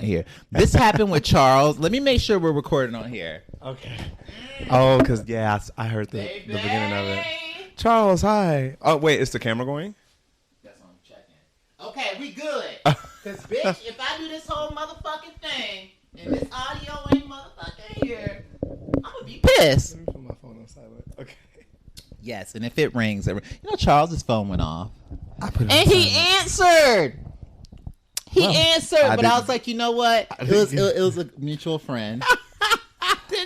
here. This happened with Charles. Let me make sure we're recording on here. Okay. Oh, because, yeah, I heard the beginning of it. Charles, hi. Oh, wait, is the camera going? That's what I'm checking. Okay, we good. Because, bitch, if I do this whole motherfucking thing and this audio ain't motherfucking here, I'm going to be pissed. Let me put my phone on silent. Okay. Yes, and if it rings, Charles's phone went off. And he answered. He answered, but I was like, you know what? It was a mutual friend.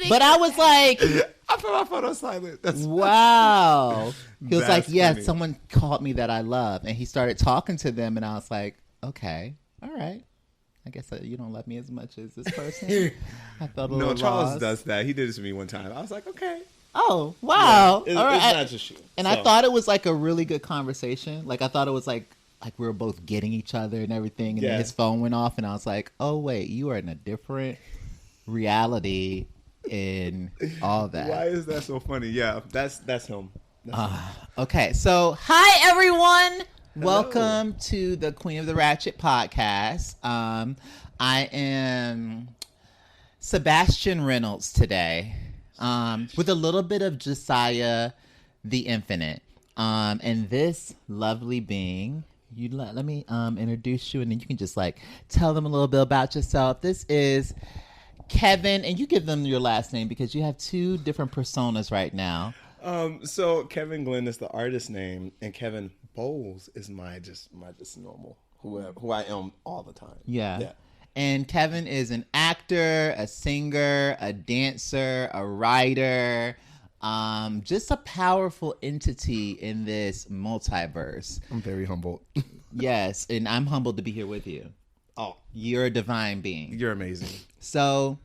But I was like, I put my phone on silent. That's wow. He was like, yes, funny. someone called me that I love. And he started talking to them, and I was like, okay, all right. I guess you don't love me as much as this person. I felt a little Charles lost. does that. He did it to me one time. I was like, okay. Oh, wow. Yeah, all right. It's not just you. And I thought it was like a really good conversation. Like, I thought it was like we were both getting each other and everything. And then his phone went off, and I was like, oh, wait, you are in a different reality and all that. Why is that so funny? Yeah, that's him. Okay, so hi, everyone. Hello. Welcome to the Queen of the Ratchet podcast. I am Sebastian Reynolds today. With a little bit of Josiah the Infinite. And this lovely being, let me introduce you, and then you can just tell them a little bit about yourself. This is Kevin, and you give them your last name because you have two different personas right now. So Kevin Glen is the artist name, and Kevin Bowles is my just normal who I am all the time. Yeah. And Kevin is an actor, a singer, a dancer, a writer, just a powerful entity in this multiverse. I'm very humbled. Yes, and I'm humbled to be here with you. Oh, you're a divine being. You're amazing. So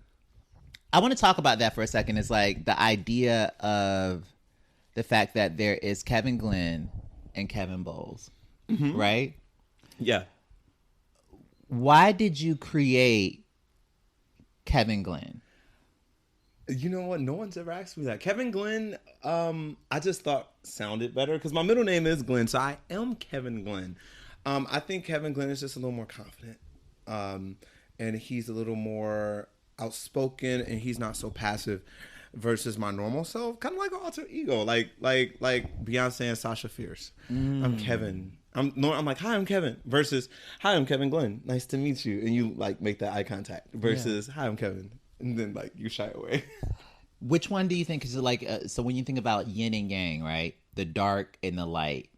I want to talk about that for a second. It's like the idea of the fact that there is Kevin Glen and Kevin Bowles, right? Yeah. Why did you create Kevin Glen? You know what? No one's ever asked me that. Kevin Glen, I just thought sounded better because my middle name is Glen, so I am Kevin Glen. I think Kevin Glen is just a little more confident, and he's a little more outspoken, and he's not so passive versus my normal self, kind of like an alter ego, like Beyonce and Sasha Fierce. I'm Kevin. I'm like, hi, I'm Kevin, versus, hi, I'm Kevin Glen. Nice to meet you. And you make that eye contact versus, hi, I'm Kevin. And then you shy away. Which one do you think is so when you think about yin and yang, right? The dark and the light.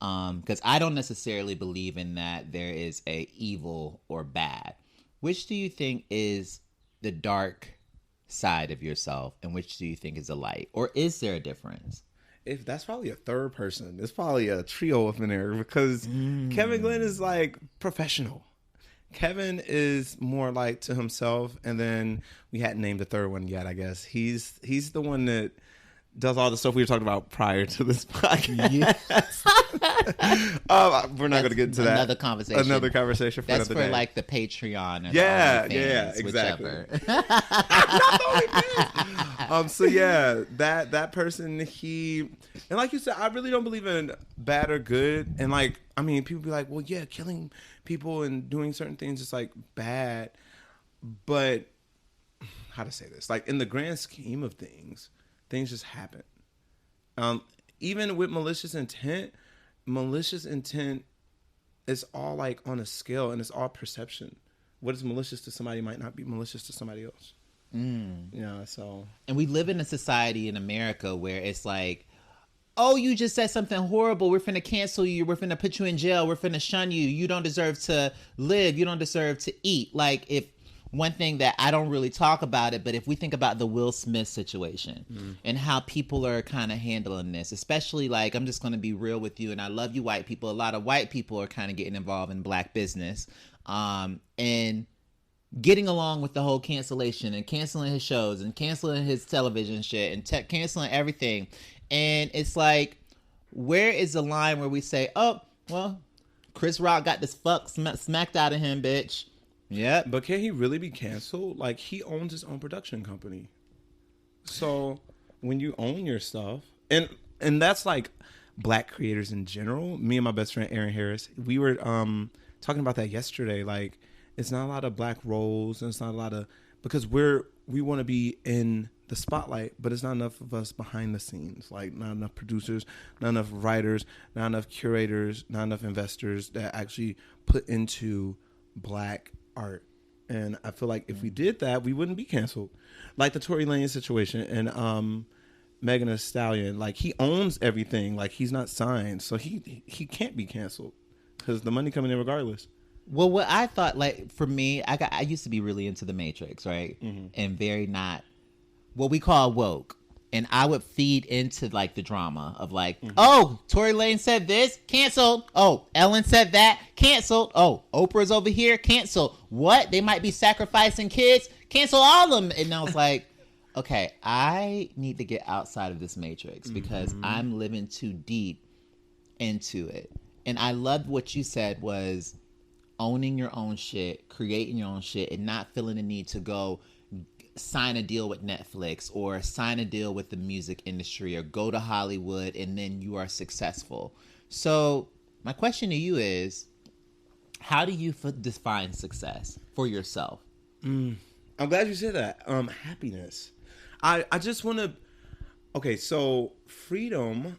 Because I don't necessarily believe in that there is a evil or bad. Which do you think is the dark side of yourself and which do you think is the light? Or is there a difference? If that's probably a third person. It's probably a trio up in there because Kevin Glen is professional. Kevin is more to himself, and then we hadn't named the third one yet, I guess. He's the one that does all the stuff we were talking about prior to this podcast. Yes. We're not going to get into that. Another conversation for another That's day. For the Patreon. Or yeah, fans, exactly. Whichever. So yeah, that person, and like you said, I really don't believe in bad or good. And people be like, well, yeah, killing people and doing certain things is bad. But how to say this? In the grand scheme of things just happen. Even with malicious intent is all on a scale, and it's all perception. What is malicious to somebody might not be malicious to somebody else. Yeah, so. And we live in a society in America where it's oh, you just said something horrible. We're finna cancel you. We're finna put you in jail. We're finna shun you. You don't deserve to live. You don't deserve to eat. If one thing that I don't really talk about it, but if we think about the Will Smith situation and how people are kind of handling this, especially I'm just going to be real with you, and I love you white people. A lot of white people are kind of getting involved in black business and getting along with the whole cancellation and canceling his shows and canceling his television shit and canceling everything. And it's where is the line where we say, oh, well, Chris Rock got this fuck smacked out of him, bitch. Yeah. But can he really be canceled? He owns his own production company. So when you own your stuff, and that's black creators in general. Me and my best friend Aaron Harris, we were talking about that yesterday. it's not a lot of black roles, and it's not a lot of, because we want to be in the spotlight, but it's not enough of us behind the scenes. Like, not enough producers, not enough writers, not enough curators, not enough investors that actually put into black art. And I feel like if we did that, we wouldn't be canceled. Like the Tory Lanez situation and Megan Thee Stallion. Like, he owns everything. Like, he's not signed, so he can't be canceled because the money coming in regardless. Well, what I thought, like, for me, I used to be really into the Matrix, right? Mm-hmm. And very not what we call woke. And I would feed into, like, the drama of, like, mm-hmm. Oh, Tory Lanez said this, canceled. Oh, Ellen said that, canceled. Oh, Oprah's over here, canceled. What? They might be sacrificing kids? Cancel all of them. And I was like, okay, I need to get outside of this Matrix because mm-hmm. I'm living too deep into it. And I loved what you said was owning your own shit, creating your own shit, and not feeling the need to go sign a deal with Netflix or sign a deal with the music industry or go to Hollywood and then you are successful. So my question to you is, how do you define success for yourself? I'm glad you said that. Happiness. I just want to, okay, so freedom,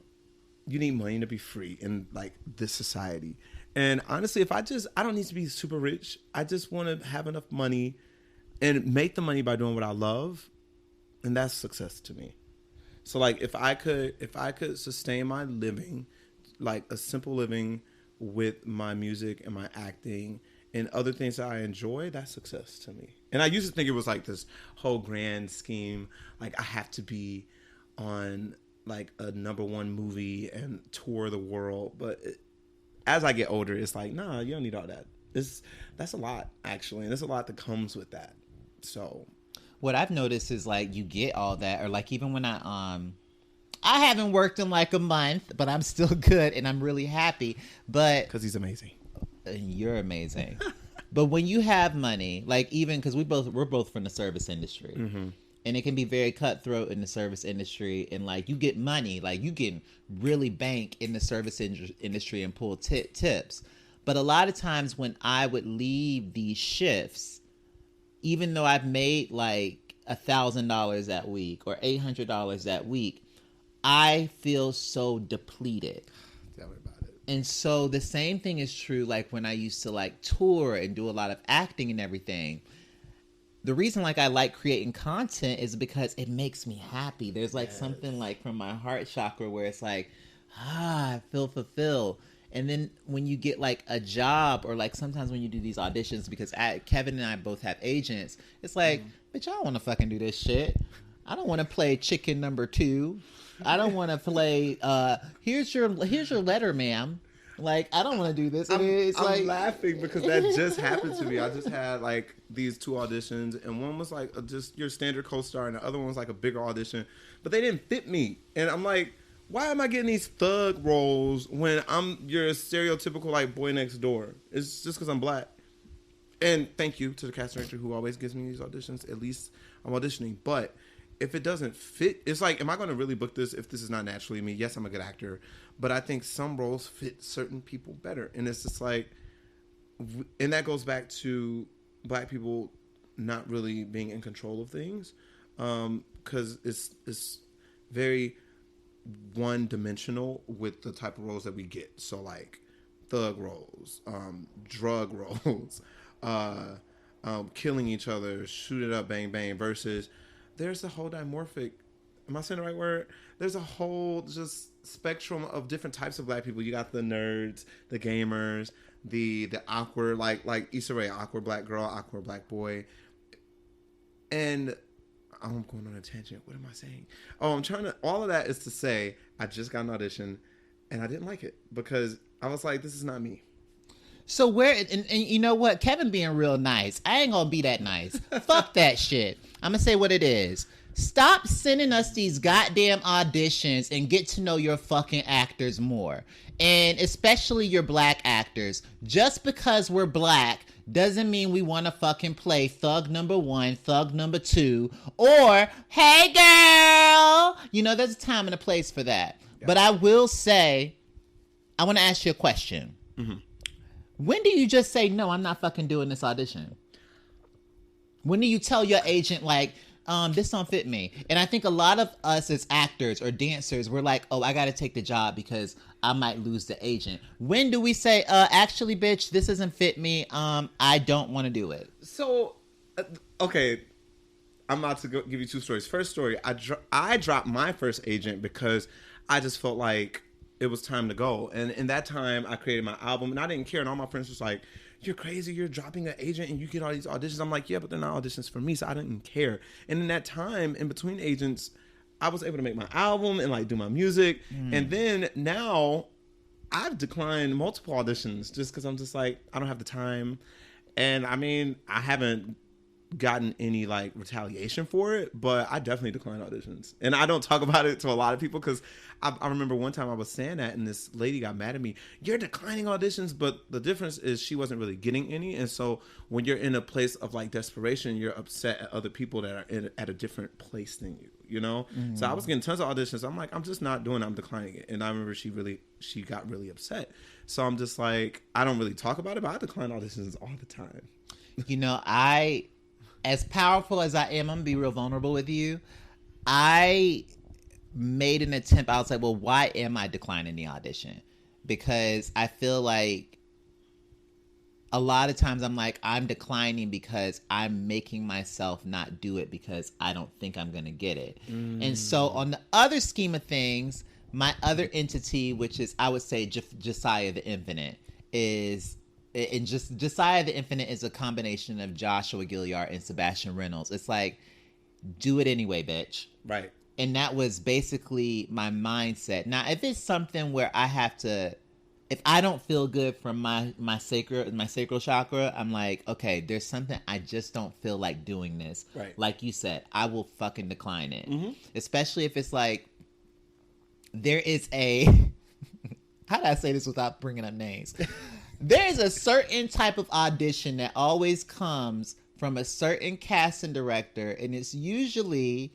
you need money to be free in, like, this society. And honestly, I don't need to be super rich. I just want to have enough money and make the money by doing what I love. And that's success to me. So, like, if I could sustain my living, like a simple living with my music and my acting and other things that I enjoy, that's success to me. And I used to think it was like this whole grand scheme. Like, I have to be on, like, a #1 movie and tour the world. But as I get older, it's like, nah, you don't need all that. That's a lot, actually. And there's a lot that comes with that. So what I've noticed is, like, you get all that, or like even when I haven't worked in like a month, but I'm still good and I'm really happy. But because he's amazing. You're amazing. But when you have money, like, even because we're both from the service industry. Mm-hmm. And it can be very cutthroat in the service industry. And, like, you get money. Like, you can really bank in the service industry and pull tips. But a lot of times when I would leave these shifts, even though I've made, like, $1,000 that week or $800 that week, I feel so depleted. Tell me about it. And so the same thing is true, like, when I used to, like, tour and do a lot of acting and everything. The reason, like, I like creating content is because it makes me happy. There's, like, something, like, from my heart chakra where it's like, I feel fulfilled. And then when you get, like, a job, or, like, sometimes when you do these auditions, because Kevin and I both have agents, it's like, bitch, I don't want to fucking do this shit. I don't want to play chicken number 2. I don't want to play, here's your letter, ma'am. Like, I don't want to do this. I'm laughing because that just happened to me. I just had, like, these 2 auditions, and one was, like, just your standard co-star, and the other one was, like, a bigger audition. But they didn't fit me. And I'm like, why am I getting these thug roles when I'm your stereotypical, like, boy next door? It's just because I'm black. And thank you to the cast director who always gives me these auditions. At least I'm auditioning. But if it doesn't fit, it's like, am I going to really book this if this is not naturally me? Yes, I'm a good actor. But I think some roles fit certain people better. And it's just like, and that goes back to black people not really being in control of things. Because it's very one-dimensional with the type of roles that we get. So, like, thug roles, drug roles, killing each other, shoot it up, bang, bang, versus there's a whole dimorphic, am I saying the right word? There's a whole just spectrum of different types of black people. You got the nerds, the gamers, the awkward, like Issa Rae, awkward black girl, awkward black boy. And I'm going on a tangent. What am I saying? Oh, all of that is to say, I just got an audition and I didn't like it because I was like, this is not me. So and you know what? Kevin being real nice. I ain't gonna be that nice. Fuck that shit. I'm gonna say what it is. Stop sending us these goddamn auditions and get to know your fucking actors more. And especially your black actors. Just because we're black doesn't mean we want to fucking play thug number 1, thug number 2, or, hey girl. You know, there's a time and a place for that. Yeah. But I will say, I want to ask you a question. Mm-hmm. When do you just say, no, I'm not fucking doing this audition? When do you tell your agent, like, this don't fit me? And I think a lot of us as actors or dancers, we're like, oh, I got to take the job because I might lose the agent. When do we say, actually, bitch, this doesn't fit me. I don't want to do it. So, okay, I'm about to give you two stories. First story, I dropped my first agent because I just felt like it was time to go. And in that time, I created my album, and I didn't care. And all my friends was like, you're crazy, you're dropping an agent and you get all these auditions. I'm like, yeah, but they're not auditions for me, so I didn't care. And in that time, in between agents, I was able to make my album and like do my music. And then now I've declined multiple auditions just because I'm just like, I don't have the time. And I mean, I haven't gotten any like retaliation for it, but I definitely decline auditions. And I don't talk about it to a lot of people because I remember one time I was saying that and this lady got mad at me. You're declining auditions, but the difference is she wasn't really getting any. And so when you're in a place of like desperation, you're upset at other people that are at a different place than you, you know? So I was getting tons of auditions. I'm like, I'm just not doing it. I'm declining it. And I remember she got really upset. So I'm just like, I don't really talk about it, but I decline auditions all the time. You know, as powerful as I am, I'm gonna be real vulnerable with you. I made an attempt. I was like, well, why am I declining the audition? Because I feel like a lot of times I'm like, I'm declining because I'm making myself not do it because I don't think I'm gonna get it. And so on the other scheme of things, my other entity, which is, I would say, Josiah the Infinite, is... And just Josiah the Infinite is a combination of Joshua Gilliard and Sebastian Reynolds. It's like, do it anyway, bitch. Right. And that was basically my mindset. Now, if it's something where I have to, if I don't feel good from my sacral chakra, I'm like, okay, there's something I just don't feel like doing this. Right. Like you said, I will fucking decline it. Especially if it's like, there is a, how do I say this without bringing up names? There's a certain type of audition that always comes from a certain casting director, and it's usually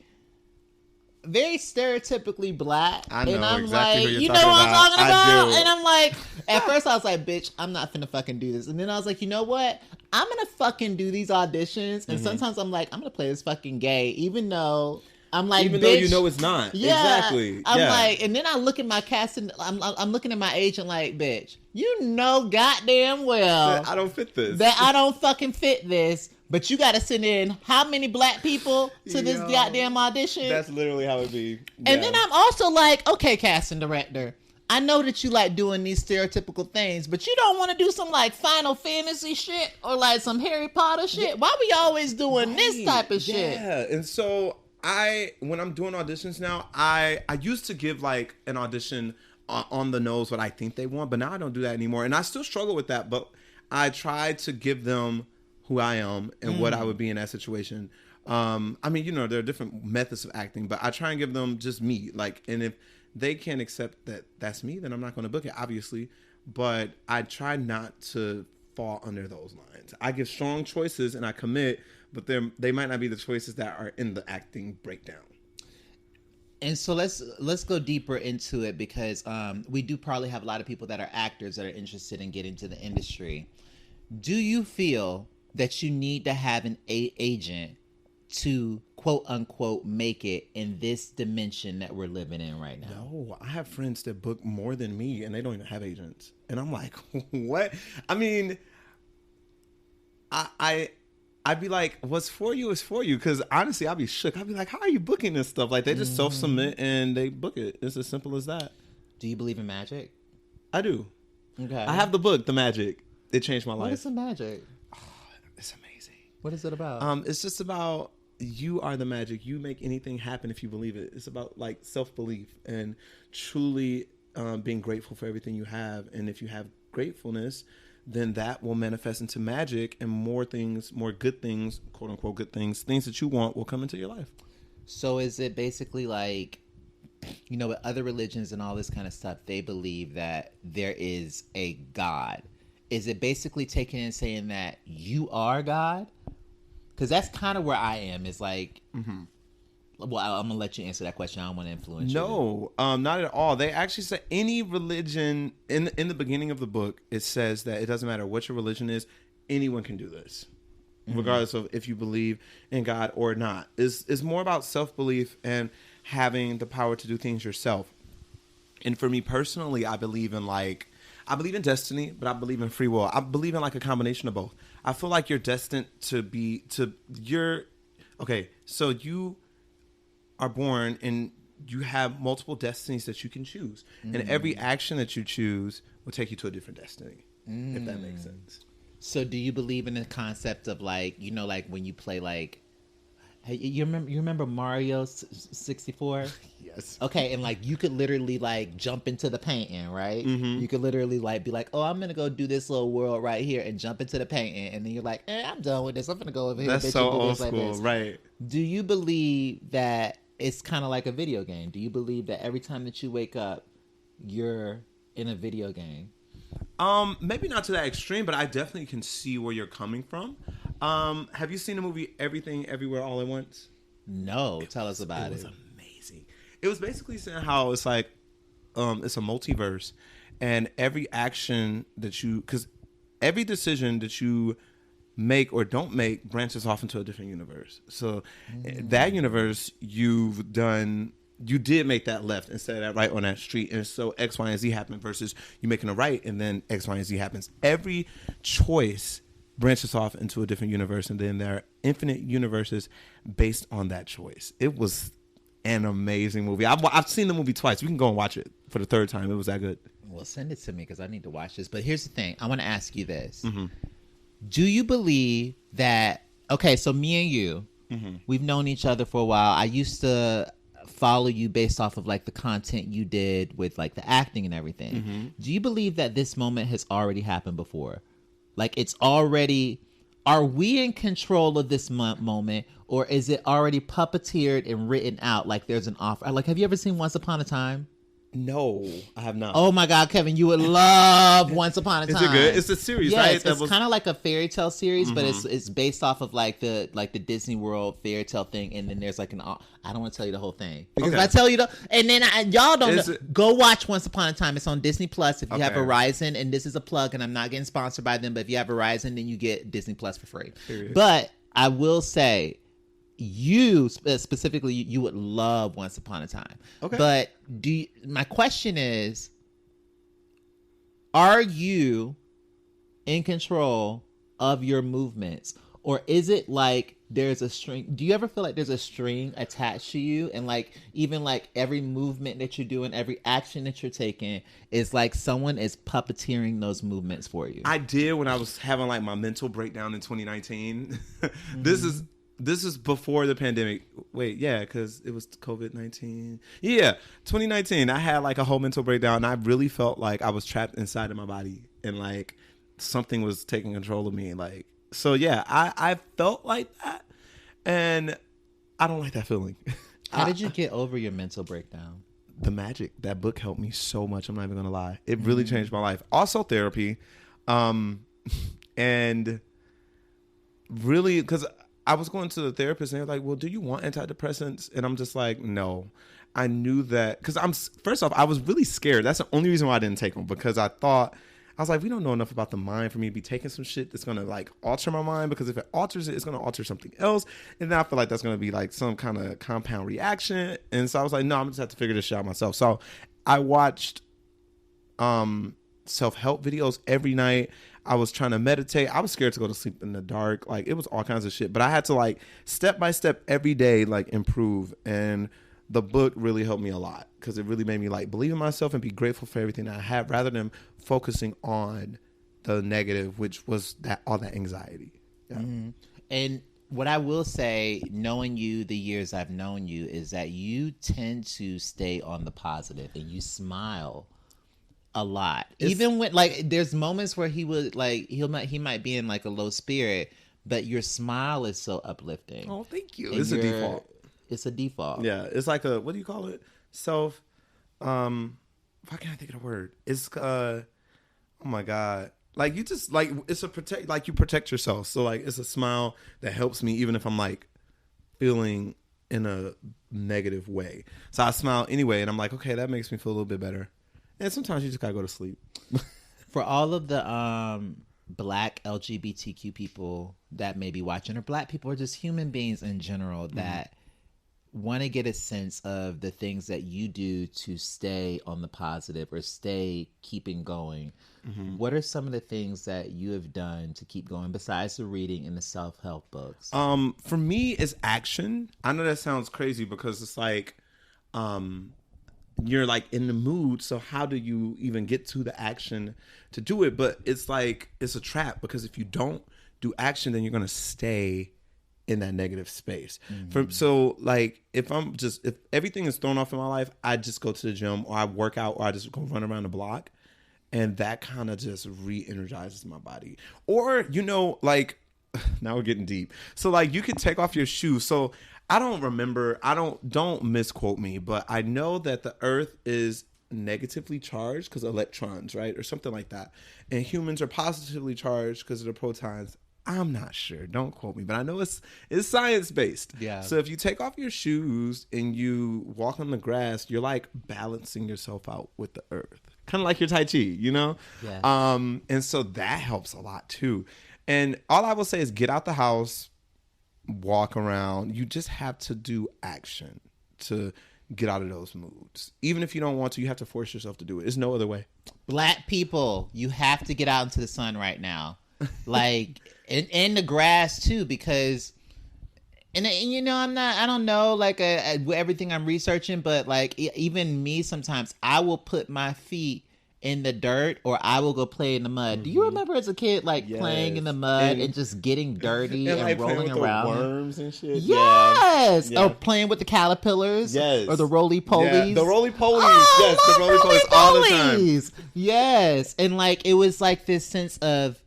very stereotypically black. I know and I'm exactly like, who you're you know talking what I'm about. talking I about? do. And I'm like, at first I was like, bitch, I'm not finna fucking do this. And then I was like, you know what? I'm gonna fucking do these auditions. And sometimes I'm like, I'm gonna play this fucking gay, even though I'm like, even bitch, though you know it's not. yeah, Exactly. I'm like, and then I look at my casting. I'm looking at my agent like, bitch, you know goddamn well I don't fit this. that I don't fucking fit this. But you got to send in how many black people to this goddamn audition? That's literally how it be. And then I'm also like, okay, casting director, I know that you like doing these stereotypical things, but you don't want to do some like Final Fantasy shit or like some Harry Potter shit. Why we always doing this type of shit? Yeah, and so when I'm doing auditions now, I used to give like an audition on the nose what I think they want, but now I don't do that anymore. And I still struggle with that, but I try to give them who I am and what I would be in that situation. I mean, you know, there are different methods of acting, but I try and give them just me. Like, and if they can't accept that that's me, then I'm not going to book it, obviously. But I try not to fall under those lines. I give strong choices and I commit, but they might not be the choices that are in the acting breakdown. And so let's go deeper into it because we do probably have a lot of people that are actors that are interested in getting to the industry. Do you feel that you need to have an agent to quote unquote make it in this dimension that we're living in right now? No, I have friends that book more than me and they don't even have agents. And I'm like, what? I mean, I'd be like, what's for you is for you. Because honestly, I'd be shook. I'd be like, how are you booking this stuff? Like, they just self-submit and they book it. It's as simple as that. Do you believe in magic? I do. Okay. I have the book, The Magic. It changed my life. What is the magic? Oh, it's amazing. What is it about? It's just about you are the magic. You make anything happen if you believe it. It's about like self-belief and truly being grateful for everything you have. And if you have gratefulness, then that will manifest into magic and more things, more good things, quote unquote good things that you want will come into your life. So is it basically like, you know, with other religions and all this kind of stuff, they believe that there is a God. Is it basically taking and saying that you are God? Because that's kind of where I am. Is like, Well, I'm gonna let you answer that question. I don't want to influence you. No, not at all. They actually said any religion in the beginning of the book. It says that it doesn't matter what your religion is, anyone can do this, regardless of if you believe in God or not. It's more about self-belief and having the power to do things yourself. And for me personally, I believe in destiny, but I believe in free will. I believe in like a combination of both. I feel like you're destined to okay, so you are born and you have multiple destinies that you can choose. And every action that you choose will take you to a different destiny, if that makes sense. So do you believe in the concept of like, you know, like when you play like, hey, you remember Mario 64? Yes. Okay, and like you could literally like jump into the painting, right? You could literally like be like, oh, I'm gonna go do this little world right here and jump into the painting, and then you're like, I'm done with this. I'm gonna go over here. That's bitch, so and do old this like school, this. right? Do you believe that it's kind of like a video game? Do you believe that every time that you wake up, you're in a video game? Maybe not to that extreme, but I definitely can see where you're coming from. Have you seen the movie Everything Everywhere All at Once? No, tell us about it. It was amazing. It was basically saying how it's like, it's a multiverse, and every action that because every decision that you make or don't make branches off into a different universe. So that universe you did make that left instead of that right on that street, and so X, Y, and Z happen versus you making a right and then X, Y, and Z happens. Every choice branches off into a different universe, and then there are infinite universes based on that choice. It was an amazing movie. I've seen the movie twice. We can go and watch it for the third time. It was that good. Well, send it to me because I need to watch this. But here's the thing. I want to ask you this. Do you believe that, okay, so me and you, we've known each other for a while. I used to follow you based off of like the content you did with like the acting and everything. Do you believe that this moment has already happened before? Like it's already, are we in control of this moment, or is it already puppeteered and written out? Like there's an offer. Like, have you ever seen Once Upon a Time? No, I have not. Oh my God, Kevin, you would love Once Upon a Time. Is it good? It's a series, yes, right? It's kind of like a fairy tale series, but it's based off of like the Disney World fairy tale thing, and then there's like I don't want to tell you the whole thing because if I tell you and then y'all don't know, go watch Once Upon a Time. It's on Disney Plus if you have Verizon, and this is a plug, and I'm not getting sponsored by them, but if you have Verizon, then you get Disney Plus for free. Period. But I will say, you specifically, you would love Once Upon a Time. Okay. But my question is, are you in control of your movements, or is it like there's a string? Do you ever feel like there's a string attached to you, and like even like every movement that you're doing, every action that you're taking is like someone is puppeteering those movements for you? I did when I was having like my mental breakdown in 2019. This is before the pandemic. Wait, yeah, because it was COVID-19. Yeah, 2019. I had like a whole mental breakdown, and I really felt like I was trapped inside of my body, and like something was taking control of me. Like, so yeah, I felt like that, and I don't like that feeling. How did you get over your mental breakdown? The magic. That book helped me so much. I'm not even gonna lie. It really changed my life. Also therapy, and really because I was going to the therapist and they're like, well, do you want antidepressants? And I'm just like, no. I knew that because first off, I was really scared. That's the only reason why I didn't take them, because I was like, we don't know enough about the mind for me to be taking some shit that's going to like alter my mind, because if it alters it, it's going to alter something else. And then I feel like that's going to be like some kind of compound reaction. And so I was like, no, I'm just have to figure this shit out myself. So I watched self-help videos every night. I was trying to meditate. I was scared to go to sleep in the dark. Like, it was all kinds of shit. But I had to, like, step by step every day, like, improve. And the book really helped me a lot, because it really made me, like, believe in myself and be grateful for everything that I have, rather than focusing on the negative, which was all that anxiety. Yeah. And what I will say, knowing you the years I've known you, is that you tend to stay on the positive and you smile a lot. Even when like there's moments where he would like he might be in like a low spirit, but your smile is so uplifting. Oh, thank you. It's a default. It's a default. Yeah, it's like a, what do you call it? Self why can't I think of the word? It's oh my God. Like, you just like, it's a protect, like you protect yourself. So like it's a smile that helps me even if I'm like feeling in a negative way. So I smile anyway, and I'm like, okay, that makes me feel a little bit better. And sometimes you just gotta go to sleep. For all of the Black LGBTQ people that may be watching, or Black people, or just human beings in general that want to get a sense of the things that you do to stay on the positive or stay keeping going. What are some of the things that you have done to keep going besides the reading and the self-help books? For me, it's action. I know that sounds crazy because it's like, you're like in the mood. So how do you even get to the action to do it? But it's like, it's a trap, because if you don't do action, then you're going to stay in that negative space. So like, if everything is thrown off in my life, I just go to the gym, or I work out, or I just go run around the block. And that kind of just re-energizes my body. Or, like, now we're getting deep. So like, you can take off your shoes. So I don't misquote me, but I know that the earth is negatively charged because of electrons, right? Or something like that. And humans are positively charged because of the protons. I'm not sure. Don't quote me, but I know it's science-based. Yeah. So if you take off your shoes and you walk on the grass, you're like balancing yourself out with the earth. Kind of like your Tai Chi, Yeah. And so that helps a lot too. And all I will say is get out the house, walk around. You just have to do action to get out of those moods. Even if you don't want to, you have to force yourself to do it. There's no other way. Black people, you have to get out into the sun right now. Like, in the grass too, because... And I don't know, like, everything I'm researching, but, like, even me, sometimes I will put my feet in the dirt, or I will go play in the mud. Do you remember as a kid, like, playing in the mud and just getting dirty and like rolling with around? The worms and shit. Yes! Yeah. Or playing with the caterpillars. Yes. Or the roly-polies. Yeah, the roly-polies. Oh, yes, the roly-polies all the time. Yes. And, like, it was, like, this sense of...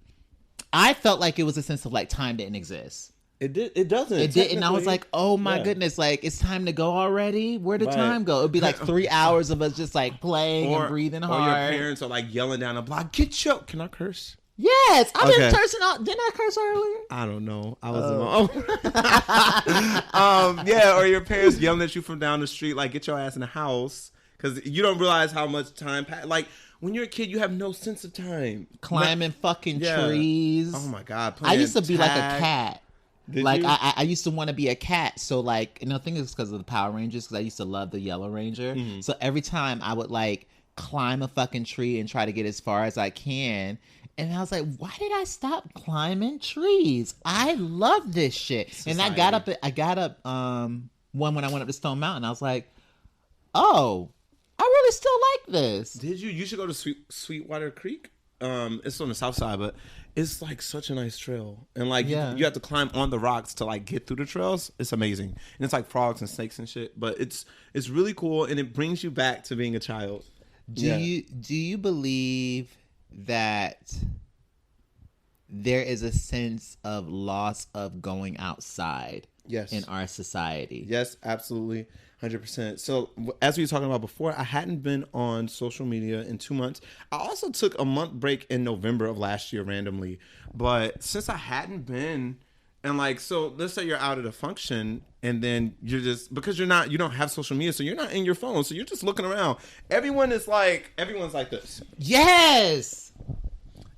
I felt like it was a sense of, like, time didn't exist. It doesn't. It did, and I was like, "Oh my goodness! Like, it's time to go already. Where did time go?" It'd be like 3 hours of us just like playing and breathing hard. Or your parents are like yelling down the block, "Get your!" Can I curse? Yes, I've been cursing out. Didn't I curse earlier? I don't know. I was yeah. Or your parents yelling at you from down the street, like, "Get your ass in the house," because you don't realize how much time passed. Like, when you're a kid, you have no sense of time. Climbing fucking trees. Oh my god! I used to be like a cat. Did like you? I used to want to be a cat, so like, I think it's because of the Power Rangers, because I used to love the Yellow Ranger. So every time I would like climb a fucking tree and try to get as far as I can, and I was like, why did I stop climbing trees? I love this shit. Society. And I got up one when I went up to Stone Mountain. I was like, oh, I really still like this. Did you? You should go to Sweetwater Creek. It's on the south side, but it's like such a nice trail, and like you have to climb on the rocks to like get through the trails. It's amazing, and it's like frogs and snakes and shit. But it's really cool, and it brings you back to being a child. Do you believe that there is a sense of loss of going outside? Yes. In our society. Yes, absolutely. 100%. So as we were talking about before, I hadn't been on social media in 2 months. I also took a month break in November of last year randomly. But since I hadn't been, and like, so let's say you're out at a function and then you're just, because you don't have social media, so you're not in your phone. So you're just looking around. Everyone's like this. Yes.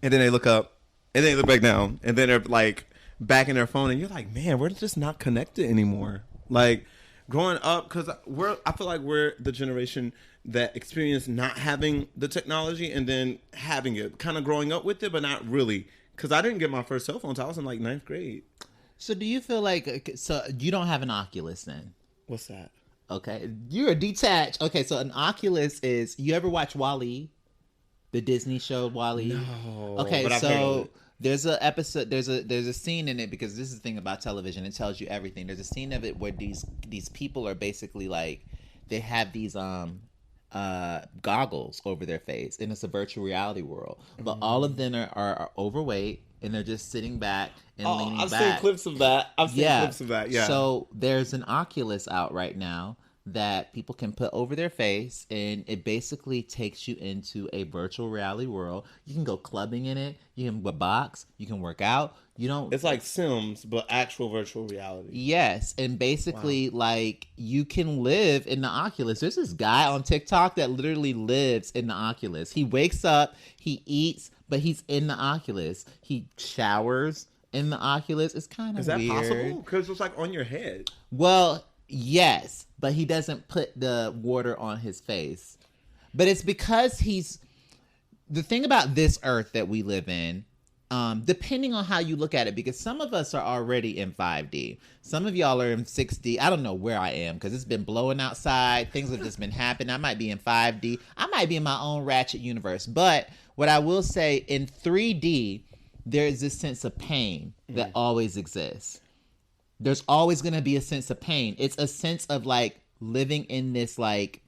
And then they look up and then they look back down and then they're like back in their phone, and you're like, man, we're just not connected anymore. Like, growing up, because I feel like we're the generation that experienced not having the technology and then having it, kind of growing up with it, but not really. Because I didn't get my first cell phone until I was in like 9th grade. So do you feel like, so you don't have an Oculus then? What's that? Okay, you're detached. Okay, so an Oculus is, you ever watch WALL-E? The Disney show WALL-E? No. Okay, so there's a episode, there's a scene in it, because this is the thing about television, it tells you everything. There's a scene of it where these people are basically like, they have these goggles over their face, and it's a virtual reality world. But all of them are overweight, and they're just sitting back and leaning back. I've seen clips of that. Yeah. So there's an Oculus out right now that people can put over their face, and it basically takes you into a virtual reality world. You can go clubbing in it, you can box, you can work out. You don't. It's like Sims, but actual virtual reality. Yes, and basically, like, you can live in the Oculus. There's this guy on TikTok that literally lives in the Oculus. He wakes up, he eats, but he's in the Oculus. He showers in the Oculus. It's kind of weird. Is that possible? Because it's like on your head. Well, yes, but he doesn't put the water on his face. But it's because the thing about this earth that we live in, depending on how you look at it, because some of us are already in 5D. Some of y'all are in 6D. I don't know where I am because it's been blowing outside. Things have just been happening. I might be in 5D. I might be in my own ratchet universe. But what I will say, in 3D, there is this sense of pain that always exists. There's always going to be a sense of pain. It's a sense of like living in this like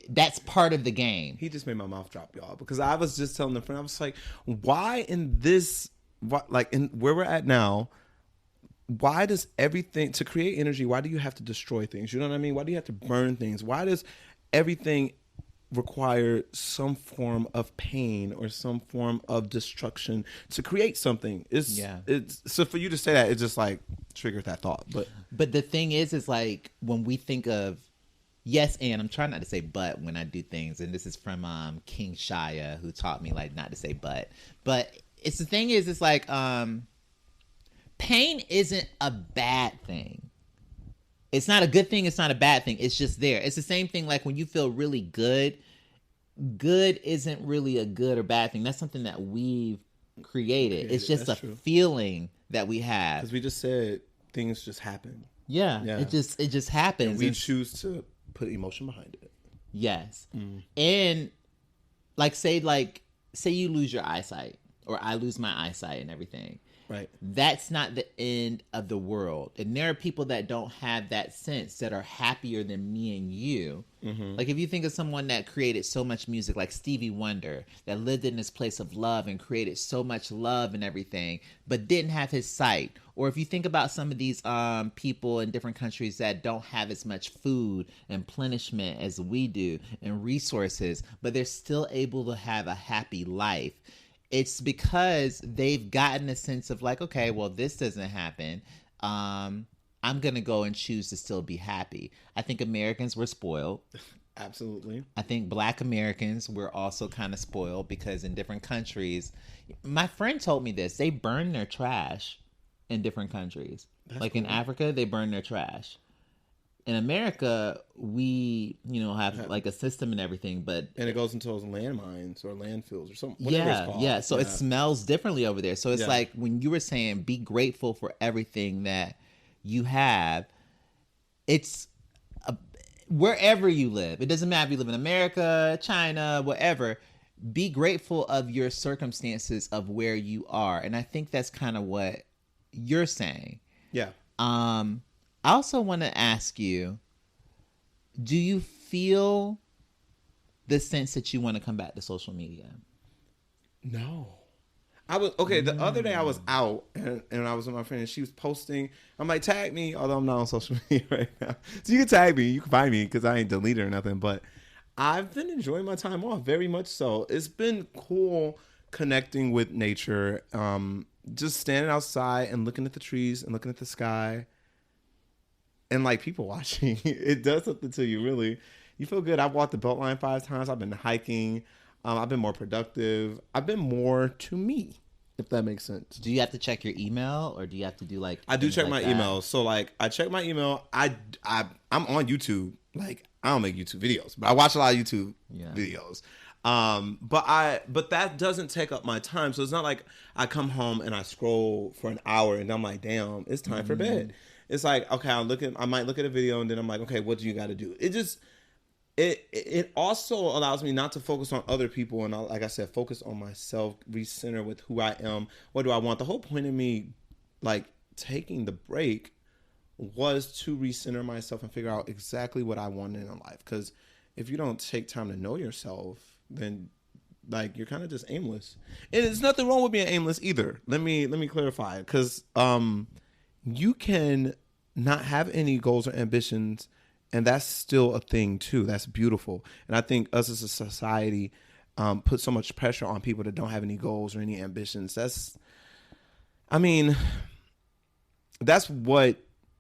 that's part of the game. He just made my mouth drop, y'all, because I was just telling a friend, I was like, why in this, like in where we're at now, why does everything, to create energy, why do you have to destroy things? You know what I mean? Why do you have to burn things? Why does everything require some form of pain or some form of destruction to create something? It's so for you to say that, it just like triggered that thought. But the thing is like when we think of, yes, and I'm trying not to say but when I do things, and this is from King Shia, who taught me like not to say but it's the thing is, it's like pain isn't a bad thing. It's not a good thing. It's not a bad thing. It's just there. It's the same thing like when you feel really good. Good isn't really a good or bad thing. That's something that we've created. It's just a feeling that we have. Because we just said things just happen. Yeah. It just happens. And we choose to put emotion behind it. Yes. And like say you lose your eyesight, or I lose my eyesight and everything. Right. That's not the end of the world. And there are people that don't have that sense that are happier than me and you. Mm-hmm. Like if you think of someone that created so much music, like Stevie Wonder, that lived in this place of love and created so much love and everything, but didn't have his sight. Or if you think about some of these people in different countries that don't have as much food and plenishment as we do and resources, but they're still able to have a happy life. It's because they've gotten a sense of like, okay, well, this doesn't happen. I'm going to go and choose to still be happy. I think Americans were spoiled. Absolutely. I think Black Americans were also kind of spoiled because in different countries, my friend told me this, they burn their trash in different countries. That's like cool. In Africa, they burn their trash. In America, we, have like a system and everything, and it goes into those landmines or landfills or something. Whatever it's called. Yeah. So it smells differently over there. So it's like when you were saying, be grateful for everything that you have. It's wherever you live. It doesn't matter if you live in America, China, whatever. Be grateful of your circumstances of where you are, and I think that's kind of what you're saying. Yeah. I also want to ask you, do you feel the sense that you want to come back to social media? No. The other day I was out and I was with my friend and she was posting. I'm like, tag me, although I'm not on social media right now. So you can tag me, you can find me because I ain't deleted or nothing. But I've been enjoying my time off, very much so. It's been cool connecting with nature, just standing outside and looking at the trees and looking at the sky. And like people watching, it does something to you, really. You feel good. I've walked the Beltline 5 times. I've been hiking. I've been more productive. I've been more to me, if that makes sense. Do you have to check your email, or do you have to do like? I do check my email. So like, I check my email. I'm on YouTube. Like, I don't make YouTube videos, but I watch a lot of YouTube videos. But that doesn't take up my time. So it's not like I come home and I scroll for an hour and I'm like, damn, it's time for bed. It's like, okay, I might look at a video and then I'm like, okay, what do you got to do? It also allows me not to focus on other people and, like I said, focus on myself, recenter with who I am. What do I want? The whole point of me, like, taking the break was to recenter myself and figure out exactly what I wanted in life. Because if you don't take time to know yourself, then, like, you're kind of just aimless. And there's nothing wrong with being aimless either. Let me clarify. Because you can not have any goals or ambitions And that's still a thing too. That's beautiful. And I think us as a society put so much pressure on people that don't have any goals or any ambitions. That's what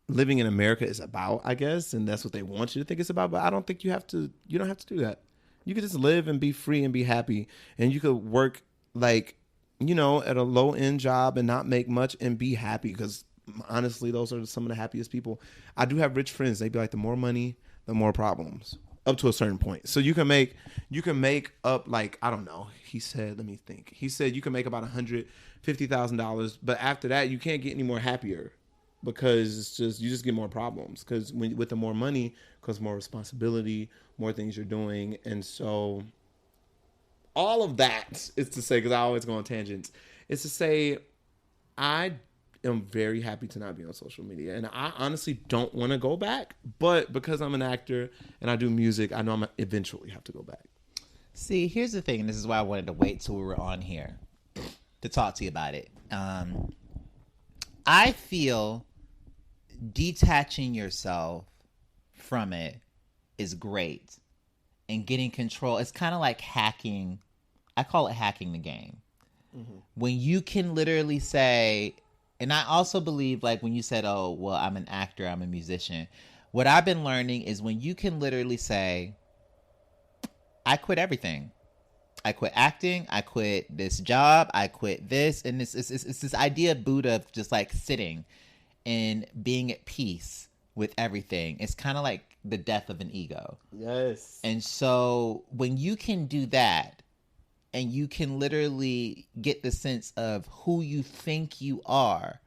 living in America is about, I guess. And that's what they want you to think it's about. But I don't think you don't have to do that. You could just live and be free and be happy. And you could work like, at a low end job and not make much and be happy, because honestly, those are some of the happiest people. I do have rich friends. They be like, the more money, the more problems, up to a certain point. So you can make up, like, I don't know. He said, let me think. He said you can make about $150,000, but after that, you can't get any more happier, because you just get more problems. Because with the more money comes more responsibility, more things you're doing, and so all of that is to say, because I always go on tangents, is to say I am very happy to not be on social media. And I honestly don't want to go back. But because I'm an actor and I do music, I know I'm going to eventually have to go back. See, here's the thing, and this is why I wanted to wait till we were on here to talk to you about it. I feel detaching yourself from it is great. And getting control, it's kind of like hacking. I call it hacking the game. Mm-hmm. When you can literally say, and I also believe, like when you said, oh, well, I'm an actor, I'm a musician. What I've been learning is when you can literally say, I quit everything. I quit acting. I quit this job. I quit this. And it's this idea of Buddha of just like sitting and being at peace with everything. It's kind of like the death of an ego. Yes. And so when you can do that and you can literally get the sense of who you think you are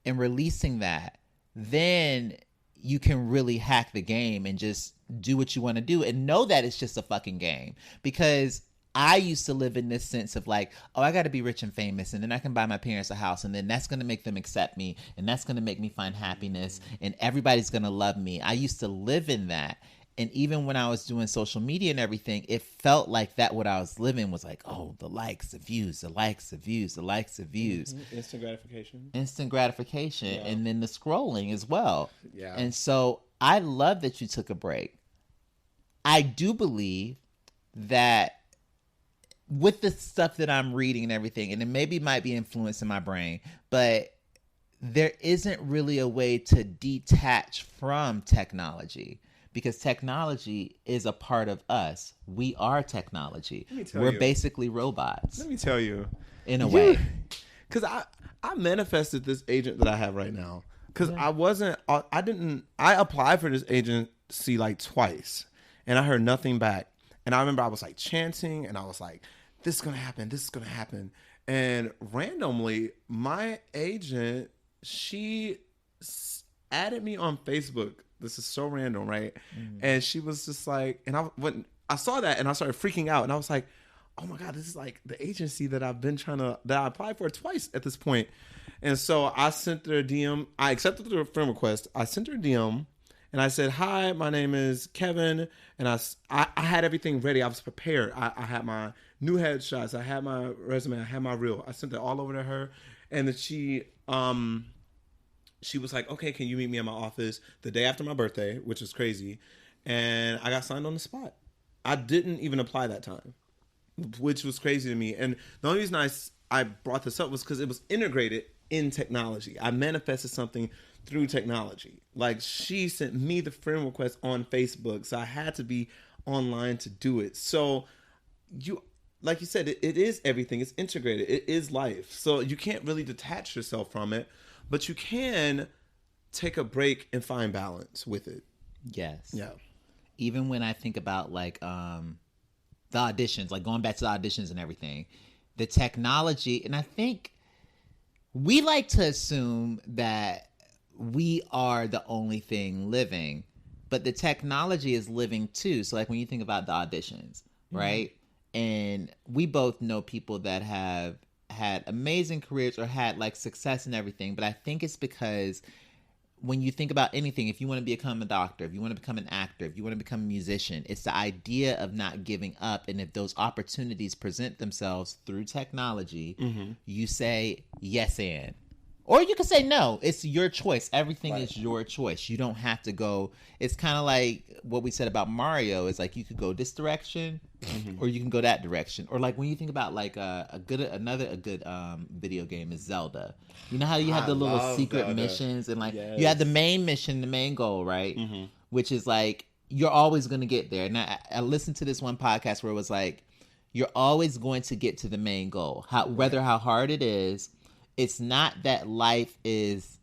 and releasing that, then you can really hack the game and just do what you want to do and know that it's just a fucking game. Because I used to live in this sense of like, oh, I got to be rich and famous, and then I can buy my parents a house, and then that's going to make them accept me, and that's going to make me find happiness, and everybody's going to love me. I used to live in that. And even when I was doing social media and everything, it felt like that what I was living was like, oh, the likes, the views, the likes, the views, the likes, the views. Mm-hmm. Instant gratification. Yeah. And then the scrolling as well. Yeah. And so I love that you took a break. I do believe that with the stuff that I'm reading and everything, and it maybe might be influencing my brain, but there isn't really a way to detach from technology, because technology is a part of us. We are technology. We're basically robots. Let me tell you. In a way. Because I manifested this agent that I have right now. Because I applied for this agency like twice, and I heard nothing back. And I remember I was like chanting, and I was like, this is going to happen. This is going to happen. And randomly, my agent, she added me on Facebook. This is so random, right? Mm-hmm. And she was just like, and when I saw that, and I started freaking out, and I was like, oh my God, this is like the agency that I applied for twice at this point. And so I sent her a DM. I accepted the friend request. I sent her a DM. And I said, hi, my name is Kevin. And I had everything ready. I was prepared. I had my new headshots. I had my resume. I had my reel. I sent it all over to her. And then she was like, okay, can you meet me in my office the day after my birthday, which is crazy. And I got signed on the spot. I didn't even apply that time, which was crazy to me. And the only reason I brought this up was because it was integrated in technology. I manifested something through technology. Like, she sent me the friend request on Facebook, so I had to be online to do it. So like you said, it is everything. It's integrated. It is life. So you can't really detach yourself from it, but you can take a break and find balance with it. Yes. Yeah. Even when I think about like the auditions, like going back to the auditions and everything, the technology, and I think we like to assume that we are the only thing living, but the technology is living too. So like when you think about the auditions, right? And we both know people that have had amazing careers or had like success and everything. But I think it's because when you think about anything, if you want to become a doctor, if you want to become an actor, if you want to become a musician, it's the idea of not giving up. And if those opportunities present themselves through technology, you say yes and. Or you could say no. It's your choice. Everything Right. is your choice. You don't have to go. It's kind of like what we said about Mario. It's like you could go this direction, or you can go that direction. Or like when you think about like a good video game is Zelda. You know how you have I the little love secret Zelda. missions and like Yes. you have the main mission, the main goal, right? Which is like you're always going to get there. And I listened to this one podcast where it was like you're always going to get to the main goal. Whether how hard it is. It's not that life is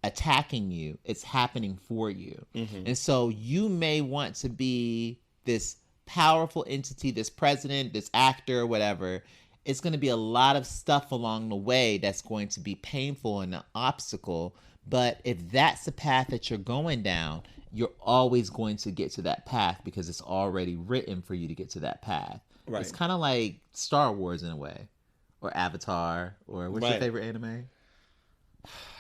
attacking you. It's happening for you. And so you may want to be this powerful entity, this president, this actor, whatever. It's going to be a lot of stuff along the way that's going to be painful and an obstacle. But if that's the path that you're going down, you're always going to get to that path because it's already written for you to get to that path. Right. It's kind of like Star Wars in a way. Or Avatar, or what's your favorite anime?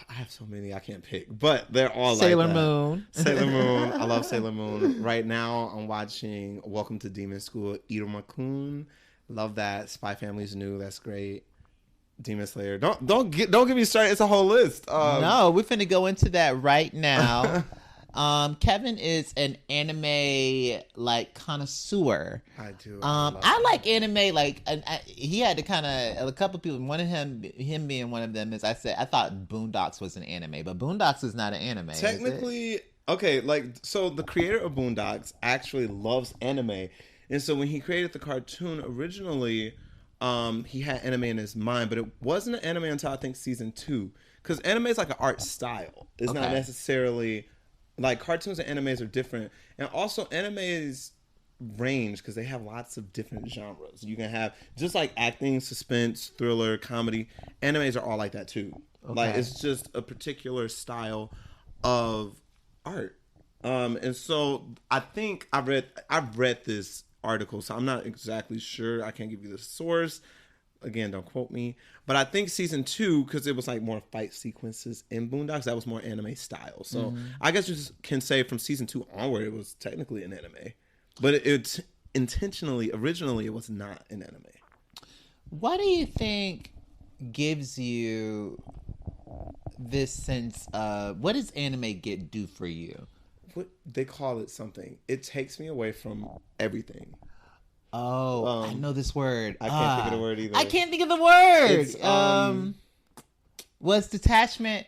I have so many I can't pick, but they're all Sailor like that. Moon. Sailor Moon. I love Sailor Moon. Right now, I'm watching Welcome to Demon School. Iruma-kun. Love that. Spy Family's new. That's great. Demon Slayer. Don't get me started. It's a whole list. No, we're finna go into that right now. Kevin is an anime like connoisseur. I do. I like anime. Like he had to kind of a couple people. One of him being one of them is I thought Boondocks was an anime, but Boondocks is not an anime. Technically, okay. Like so, the creator of Boondocks actually loves anime, and so when he created the cartoon originally, he had anime in his mind, but it wasn't an anime until I think season 2, because anime is like an art style. It's not necessarily. Like, cartoons and animes are different. And also, animes range because they have lots of different genres. You can have, just like acting, suspense, thriller, comedy. Animes are all like that, too. Okay. Like, it's just a particular style of art. And so, I think I've read this article, so I'm not exactly sure. I can't give you the source. Again, don't quote me. But I think season 2, because it was like more fight sequences in Boondocks, that was more anime style. So I guess you can say from season 2 onward, it was technically an anime. But it's originally, it was not an anime. What do you think gives you this sense of, what does anime do for you? What they call it something. It takes me away from everything. Oh, I know this word. I can't think of the word either. I can't think of the word. What's detachment?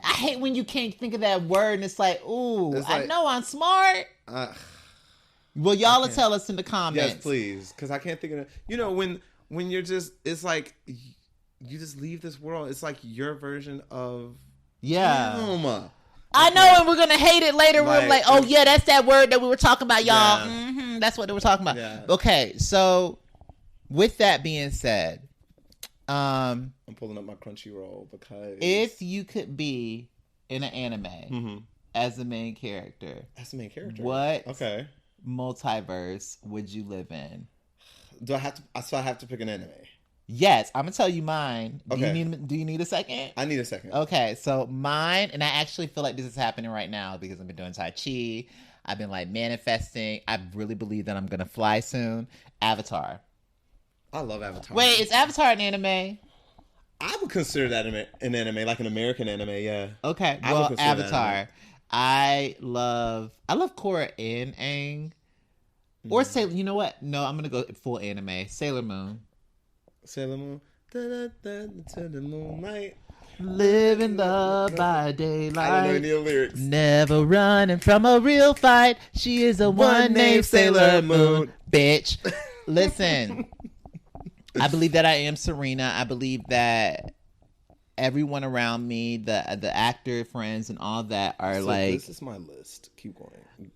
I hate when you can't think of that word and it's like, ooh, it's like, I know I'm smart. Well, y'all will tell us in the comments. Yes, please, because I can't think of it. You know, when you're just, it's like you just leave this world. It's like your version of Damn. I know, and we're gonna hate it later. We're like, oh yeah, that's that word that we were talking about, y'all. Yeah. That's what they were talking about. Yeah. Okay, so with that being said, I'm pulling up my Crunchyroll because if you could be in an anime as the main character, what multiverse would you live in? Do I have to? So I have to pick an anime. Yes, I'm gonna tell you mine. Do you need a second? I need a second. Okay, so mine, and I actually feel like this is happening right now because I've been doing Tai Chi. I've been like manifesting. I really believe that I'm gonna fly soon. Avatar. I love Avatar. Wait, is Avatar an anime? I would consider that an anime, like an American anime. Yeah. Okay. Well, Avatar. I love Korra and Aang. Or Sailor. You know what? No, I'm gonna go full anime. Sailor Moon. Sailor Moon. To the moonlight. Living love by daylight. I don't know any of the lyrics. Never running from a real fight. She is a one named Sailor Moon. Bitch. Listen. I believe that I am Serena. I believe that everyone around me, the actor friends and all that are like. This is my list. Keep going.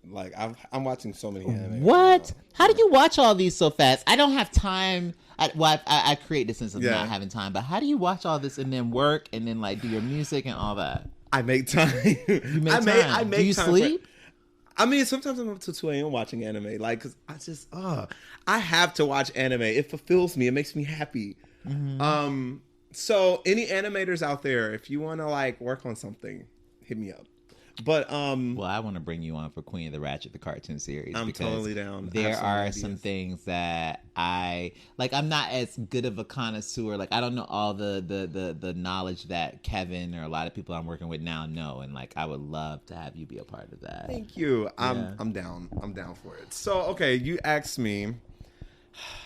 Like I'm watching so many anime. What? How do you watch all these so fast? I don't have time. I create this sense of not having time. But how do you watch all this and then work and then like do your music and all that? I make time. You make time. I make do you time sleep? I mean, sometimes I'm up to 2 a.m. watching anime. Like, cause I have to watch anime. It fulfills me. It makes me happy. So any animators out there, if you want to like work on something, hit me up. But well, I want to bring you on for Queen of the Ratchet, the cartoon series. I'm because totally down. There are some things that I like. I'm not as good of a connoisseur. Like I don't know all the knowledge that Kevin or a lot of people I'm working with now know, and like I would love to have you be a part of that. Thank you. I'm down. I'm down for it. So okay, you asked me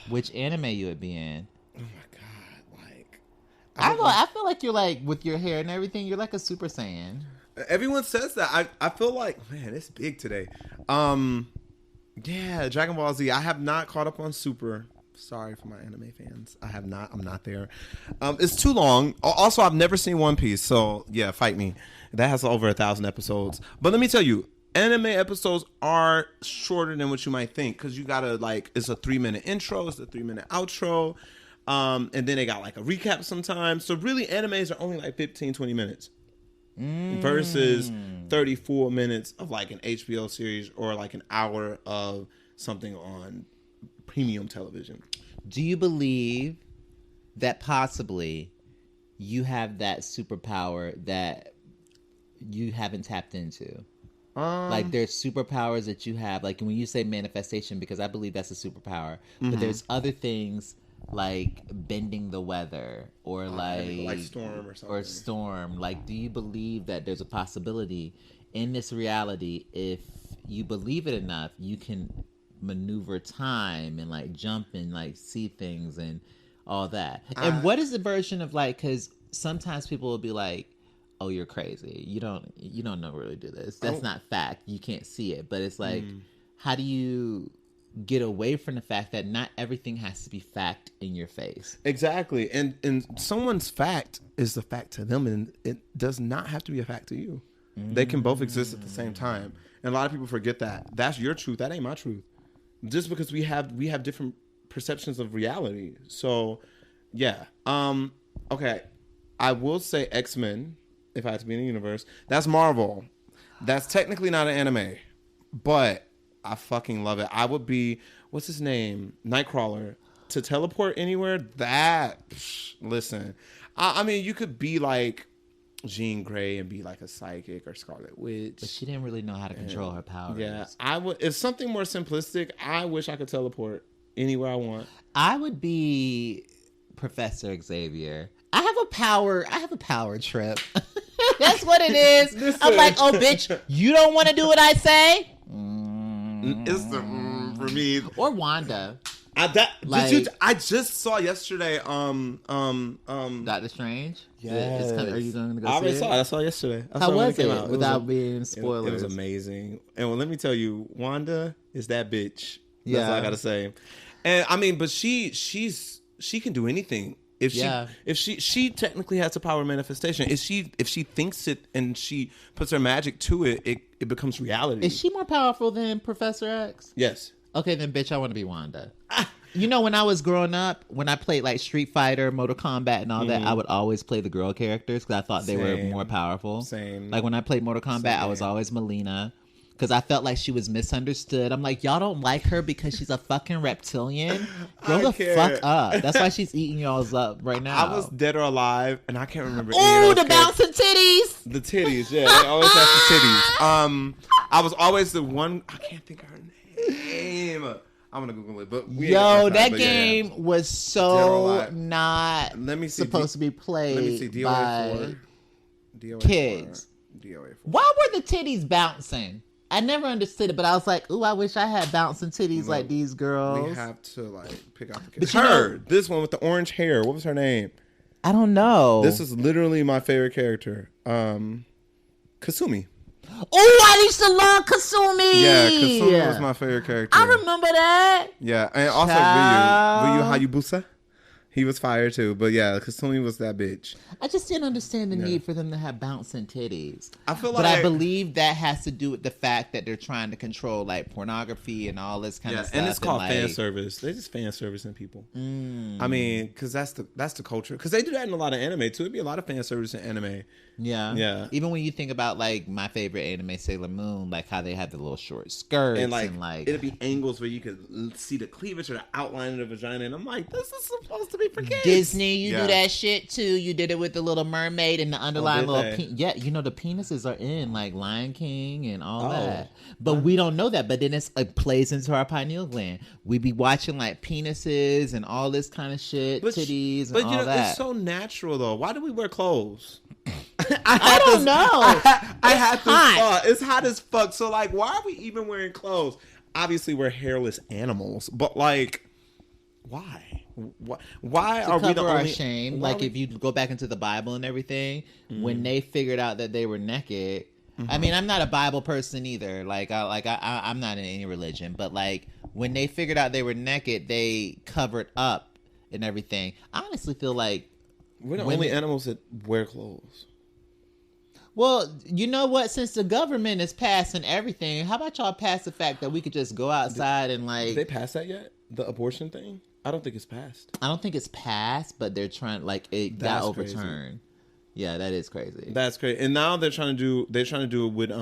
which anime you would be in. Oh my god! Like I feel like you're like with your hair and everything. You're like a Super Saiyan. Everyone says that. I feel like, man, it's big today. Yeah, Dragon Ball Z. I have not caught up on Super. Sorry for my anime fans. I have not. I'm not there. It's too long. Also, I've never seen One Piece. So yeah, fight me. That has over 1,000 episodes. But let me tell you, anime episodes are shorter than what you might think because you gotta like. It's a 3-minute intro. It's a 3-minute outro. And then they got like a recap sometimes. So really, animes are only like 15, 20 minutes. Versus 34 minutes of like an HBO series or like an hour of something on premium television. Do you believe that possibly you have that superpower that you haven't tapped into? Like there's superpowers that you have, like when you say manifestation, because I believe that's a superpower, but there's other things like bending the weather or like storm or something. Or storm. Like, do you believe that there's a possibility in this reality, if you believe it enough, you can maneuver time and like jump and like see things and all that? And what is the version of like, because sometimes people will be like, oh, you're crazy. You don't know really do this. That's not fact. You can't see it. But it's like, how do you get away from the fact that not everything has to be fact in your face? Exactly. And someone's fact is the fact to them, and it does not have to be a fact to you. They can both exist at the same time. And a lot of people forget that. That's your truth. That ain't my truth. Just because we have different perceptions of reality. So yeah. Okay. I will say X-Men, if I had to be in the universe. That's Marvel. That's technically not an anime. But I fucking love it. I would be, what's his name? Nightcrawler. To teleport anywhere, listen. I mean, you could be like Jean Grey and be like a psychic or Scarlet Witch. But she didn't really know how to control her powers. Yeah, I would. If something more simplistic, I wish I could teleport anywhere I want. I would be Professor Xavier. I have a power trip. That's what it is. Listen. I'm like, oh, bitch, you don't want to do what I say? It's the for me. Or Wanda. I just saw yesterday. Doctor Strange. Yes. Are you going to go I see it? I saw it yesterday. How was it? Without being spoilers. It was amazing. And let me tell you, Wanda is that bitch. Yeah. That's all I gotta say. And I mean, but she can do anything. If she technically has the power of manifestation. If she thinks it and she puts her magic to it, it becomes reality. Is she more powerful than Professor X? Yes. Okay, then bitch, I want to be Wanda. You know, when I was growing up, when I played like Street Fighter, Mortal Kombat, and all that, I would always play the girl characters because I thought they were more powerful. Same. Like when I played Mortal Kombat, I was always Melina because I felt like she was misunderstood. I'm like, y'all don't like her because she's a fucking reptilian? Grow the fuck up. That's why she's eating y'all's up right now. I was Dead or Alive, and I can't remember. Oh, the bouncing titties. The titties, yeah. They always have the titties. I was always the one. I can't think of her name. I'm gonna Google it, but that game was so not supposed to be played. Let me see. DOA4. Kids. DOA4. Why were the titties bouncing? I never understood it, but I was like, ooh, I wish I had bouncing titties like these girls. We have to like pick out the character. This one with the orange hair. What was her name? I don't know. This is literally my favorite character. Kasumi. Oh, I used to love Kasumi. Yeah, Kasumi was my favorite character. I remember that. Yeah, and also Ryu Hayabusa. He was fire too, but yeah, Kasumi was that bitch. I just didn't understand the need for them to have bouncing titties. I feel but I believe that has to do with the fact that they're trying to control like pornography and all this kind of stuff. And it's called fan service. They're just fan servicing people. I mean, because that's the culture. Because they do that in a lot of anime too. It'd be a lot of fan service in anime. Yeah. Even when you think about like my favorite anime, Sailor Moon, like how they have the little short skirts and like it'd be angles where you could see the cleavage or the outline of the vagina, and I'm like, this is supposed to be really for kids. Disney, you do that shit too. You did it with the Little Mermaid and the underlying yeah, you know the penises are in like Lion King and all that. But we don't know that. But then it plays into our pineal gland. We be watching like penises and all this kind of shit, titties and all that. It's so natural though. Why do we wear clothes? I don't know. I had this thought. It's hot as fuck. So like, why are we even wearing clothes? Obviously, we're hairless animals, but like, why? Why to are we the our only shame? Like, if you go back into the Bible and everything, when they figured out that they were naked. I mean, I'm not a Bible person either. I'm not in any religion, but like when they figured out they were naked, they covered up and everything. I honestly feel like we're the only animals that wear clothes. Well, you know what? Since the government is passing everything, how about y'all pass the fact that we could just go outside and like... Did they pass that yet? The abortion thing? I don't think it's passed. I don't think it's passed, but they're trying... Like, it got overturned. Crazy. Yeah, that is crazy. That's crazy. And now they're trying to do it with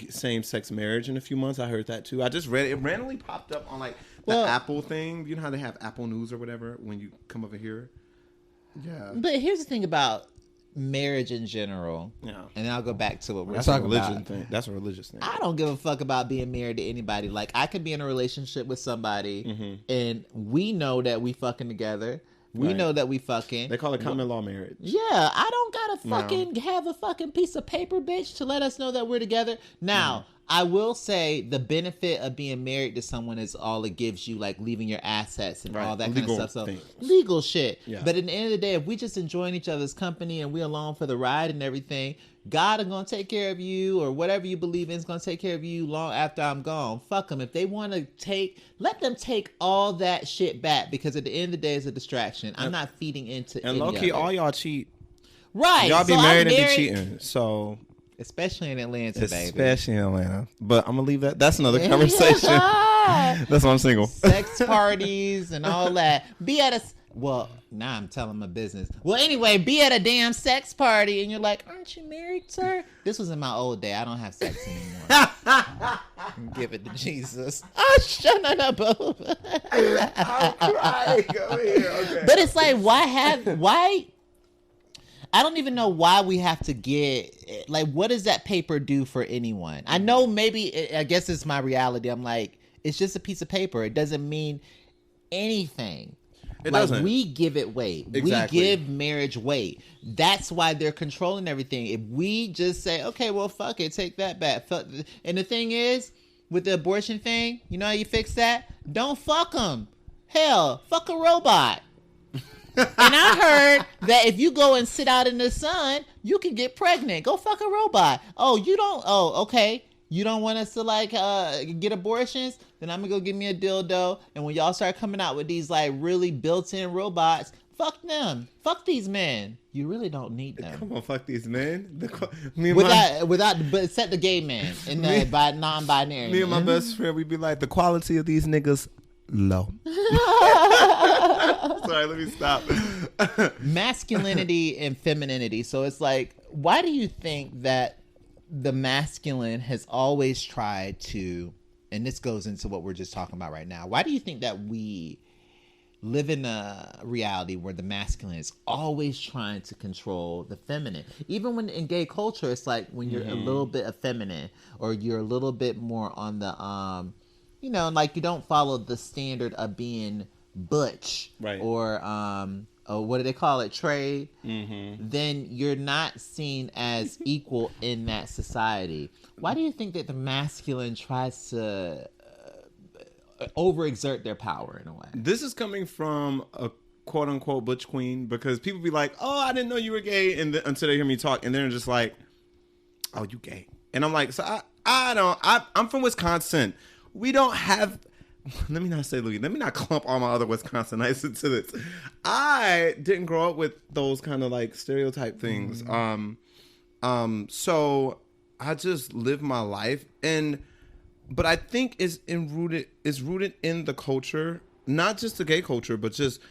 same-sex marriage in a few months. I heard that too. I just read it. It randomly popped up on like the Apple thing. You know how they have Apple News or whatever when you come over here? Yeah. But here's the thing about marriage in general, and I'll go back to what we're talking about. That's a religious thing. I don't give a fuck about being married to anybody. Like, I could be in a relationship with somebody, and we know that we fucking together. We know that we fucking. They call it common law marriage. Yeah, I don't gotta fucking have a fucking piece of paper, bitch, to let us know that we're together. Now, I will say the benefit of being married to someone is all it gives you, like leaving your assets and all that legal kind of stuff. So legal shit. Yeah. But at the end of the day, if we just enjoying each other's company and we along for the ride and everything, God is gonna take care of you, or whatever you believe in is gonna take care of you long after I'm gone. Fuck them. If they want to let them take all that shit back, because at the end of the day, it's a distraction. I'm not feeding into. And low key, all y'all cheat. Right. Y'all be married and be cheating. So. Especially in Atlanta, baby. Especially in Atlanta. But I'm going to leave that. That's another conversation. That's why I'm single. Sex parties and all that. Well, now I'm telling my business. Well, anyway, be at a damn sex party and you're like, aren't you married, sir? This was in my old day. I don't have sex anymore. Give it to Jesus. Oh, shut up. I'm crying. Go here. Okay. But it's like, why... I don't even know why we have to get, like, what does that paper do for anyone? I know maybe, I guess it's my reality. I'm like, it's just a piece of paper. It doesn't mean anything. It doesn't. We give it weight. Exactly. We give marriage weight. That's why they're controlling everything. If we just say, okay, well, fuck it, take that back. And the thing is, with the abortion thing, you know how you fix that? Don't fuck them. Hell, fuck a robot. And I heard that if you go and sit out in the sun, you can get pregnant. Go fuck a robot. Oh, you don't? Oh, okay. You don't want us to like get abortions? Then I'm gonna go get me a dildo. And when y'all start coming out with these like really built-in robots, fuck them. Fuck these men. You really don't need them. Come on, fuck these men. But set the gay man and the non-binary. Me and my best friend, we'd be like, the quality of these niggas low. Sorry, let me stop. Masculinity and femininity. So it's like, why do you think that the masculine has always tried to, and this goes into what we're just talking about right now, why do you think that we live in a reality where the masculine is always trying to control the feminine? Even when in gay culture, it's like when you're a little bit effeminate, or you're a little bit more on the you know, like you don't follow the standard of being butch, right? Or what do they call it, trade? Then you're not seen as equal in that society. Why do you think that the masculine tries to overexert their power in a way? This is coming from a quote unquote butch queen, because people be like, oh, I didn't know you were gay, and until they hear me talk, and they're just like, oh, you gay. And I'm like, so I'm from Wisconsin. We don't have, let me not say Louis, let me not clump all my other Wisconsinites into this. I didn't grow up with those kind of like stereotype things. So I just live my life, but I think it's rooted in the culture, not just the gay culture, but just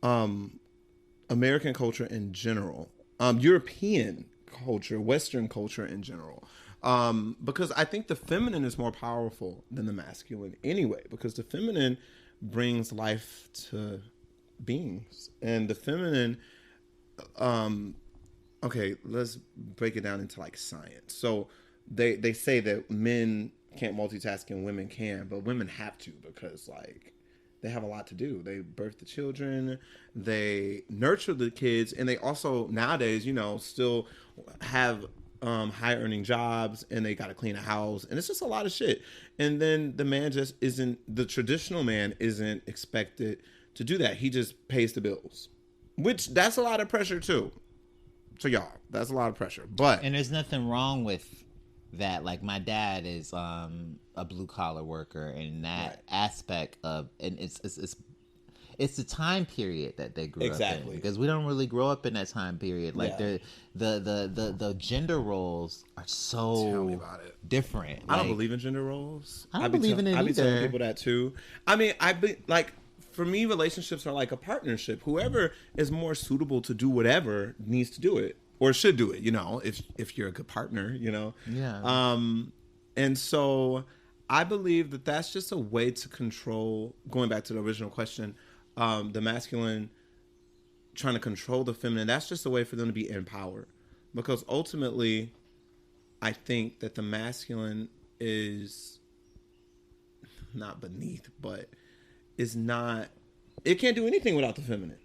American culture in general, European culture, Western culture in general. Because I think the feminine is more powerful than the masculine anyway, because the feminine brings life to beings, and the feminine. Okay, let's break it down into like science. So they say that men can't multitask and women can, but women have to because like they have a lot to do. They birth the children, they nurture the kids, and they also nowadays, still have high earning jobs, and they got to clean a house, and it's just a lot of shit. And then the man just isn't, the traditional man isn't expected to do that. He just pays the bills, which that's a lot of pressure too. So y'all, that's a lot of pressure. And there's nothing wrong with that. Like my dad is a blue collar worker, and that aspect of, and it's the time period that they grew up in, because we don't really grow up in that time period. Like the gender roles are so Tell me about it. different. I don't believe in gender roles. I don't believe in it either. I be telling people that too. I mean, for me, relationships are like a partnership. Whoever is more suitable to do whatever needs to do it, or should do it, if you're a good partner, Yeah. And so I believe that that's just a way to control, going back to the original question, the masculine trying to control the feminine. That's just a way for them to be empowered. Because ultimately, I think that the masculine is not beneath, but is not, it can't do anything without the feminine.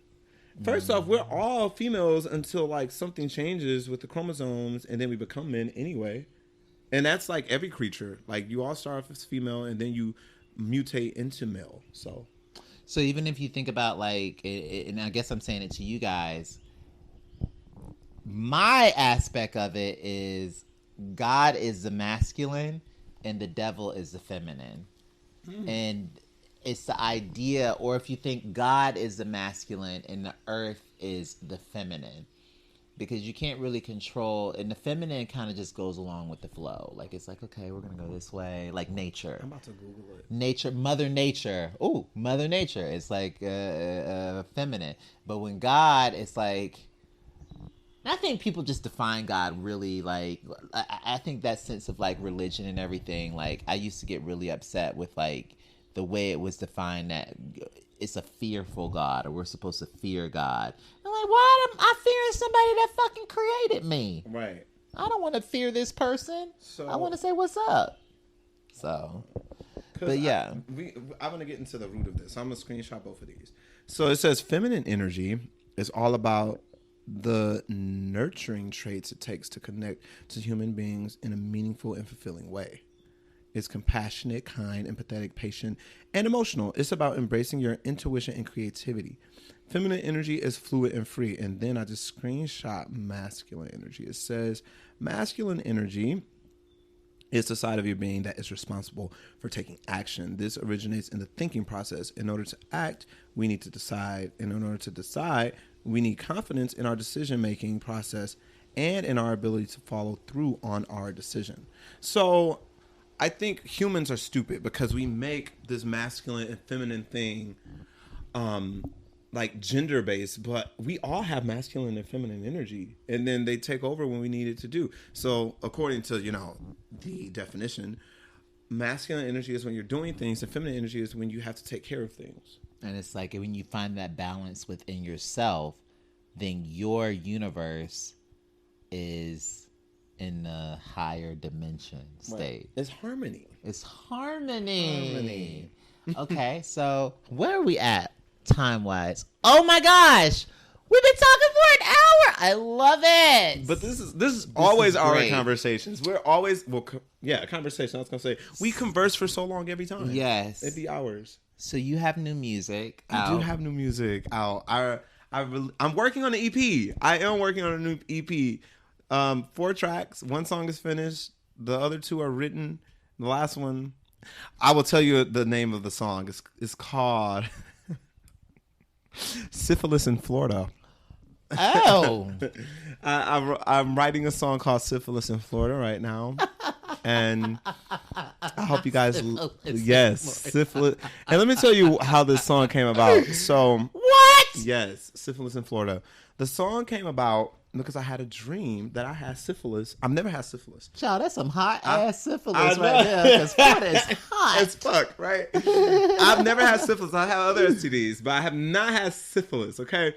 First off, we're all females until like something changes with the chromosomes, and then we become men anyway. And that's like every creature. Like you all start off as female, and then you mutate into male. So even if you think about like, and I guess I'm saying it to you guys, my aspect of it is God is the masculine and the devil is the feminine. And it's the idea, or if you think God is the masculine and the earth is the feminine, because you can't really control, and the feminine kind of just goes along with the flow. Like it's like, okay, we're gonna go this way, like nature. I'm about to Google it. Nature, Mother Nature. Ooh, Mother Nature. It's like feminine, but when God, it's like, I think people just define God really like, I think that sense of like religion and everything. Like I used to get really upset with like the way it was defined that it's a fearful God, or we're supposed to fear God. I'm like, why am I fearing somebody that fucking created me? Right. I don't want to fear this person. So I want to say what's up. So, but yeah. I want to get into the root of this. I'm going to screenshot both of these. So it says feminine energy is all about the nurturing traits it takes to connect to human beings in a meaningful and fulfilling way. It's compassionate, kind, empathetic, patient, and emotional. It's about embracing your intuition and creativity. Feminine energy is fluid and free. And then I just screenshot masculine energy. It says masculine energy is the side of your being that is responsible for taking action. This originates in the thinking process. In order to act, we need to decide. And in order to decide, we need confidence in our decision-making process and in our ability to follow through on our decision. So I think humans are stupid because we make this masculine and feminine thing like gender-based, but we all have masculine and feminine energy, and then they take over when we need it to do. So according to, the definition, masculine energy is when you're doing things, and feminine energy is when you have to take care of things. And it's like when you find that balance within yourself, then your universe is in the higher dimension state. Right. It's harmony. It's harmony. Okay, so where are we at time-wise? Oh my gosh! We've been talking for an hour! I love it! But this is always our conversations. We're always, conversation. I was going to say, we converse for so long every time. Yes. It'd be hours. So you have new music out. I do have new music out. I'm working on the EP. I am working on a new EP. 4 tracks. 1 song is finished. The other 2 are written. The last one, I will tell you the name of the song. It's called Syphilis in Florida. Oh. I'm writing a song called Syphilis in Florida right now. And I hope you guys... Syphilis. And let me tell you how this song came about. So... What? Yes, Syphilis in Florida. The song came about because I had a dream that I had syphilis. I've never had syphilis. Child, that's some hot ass syphilis I right there. Because Florida is hot as fuck, right? I've never had syphilis. I have other STDs, but I have not had syphilis, okay?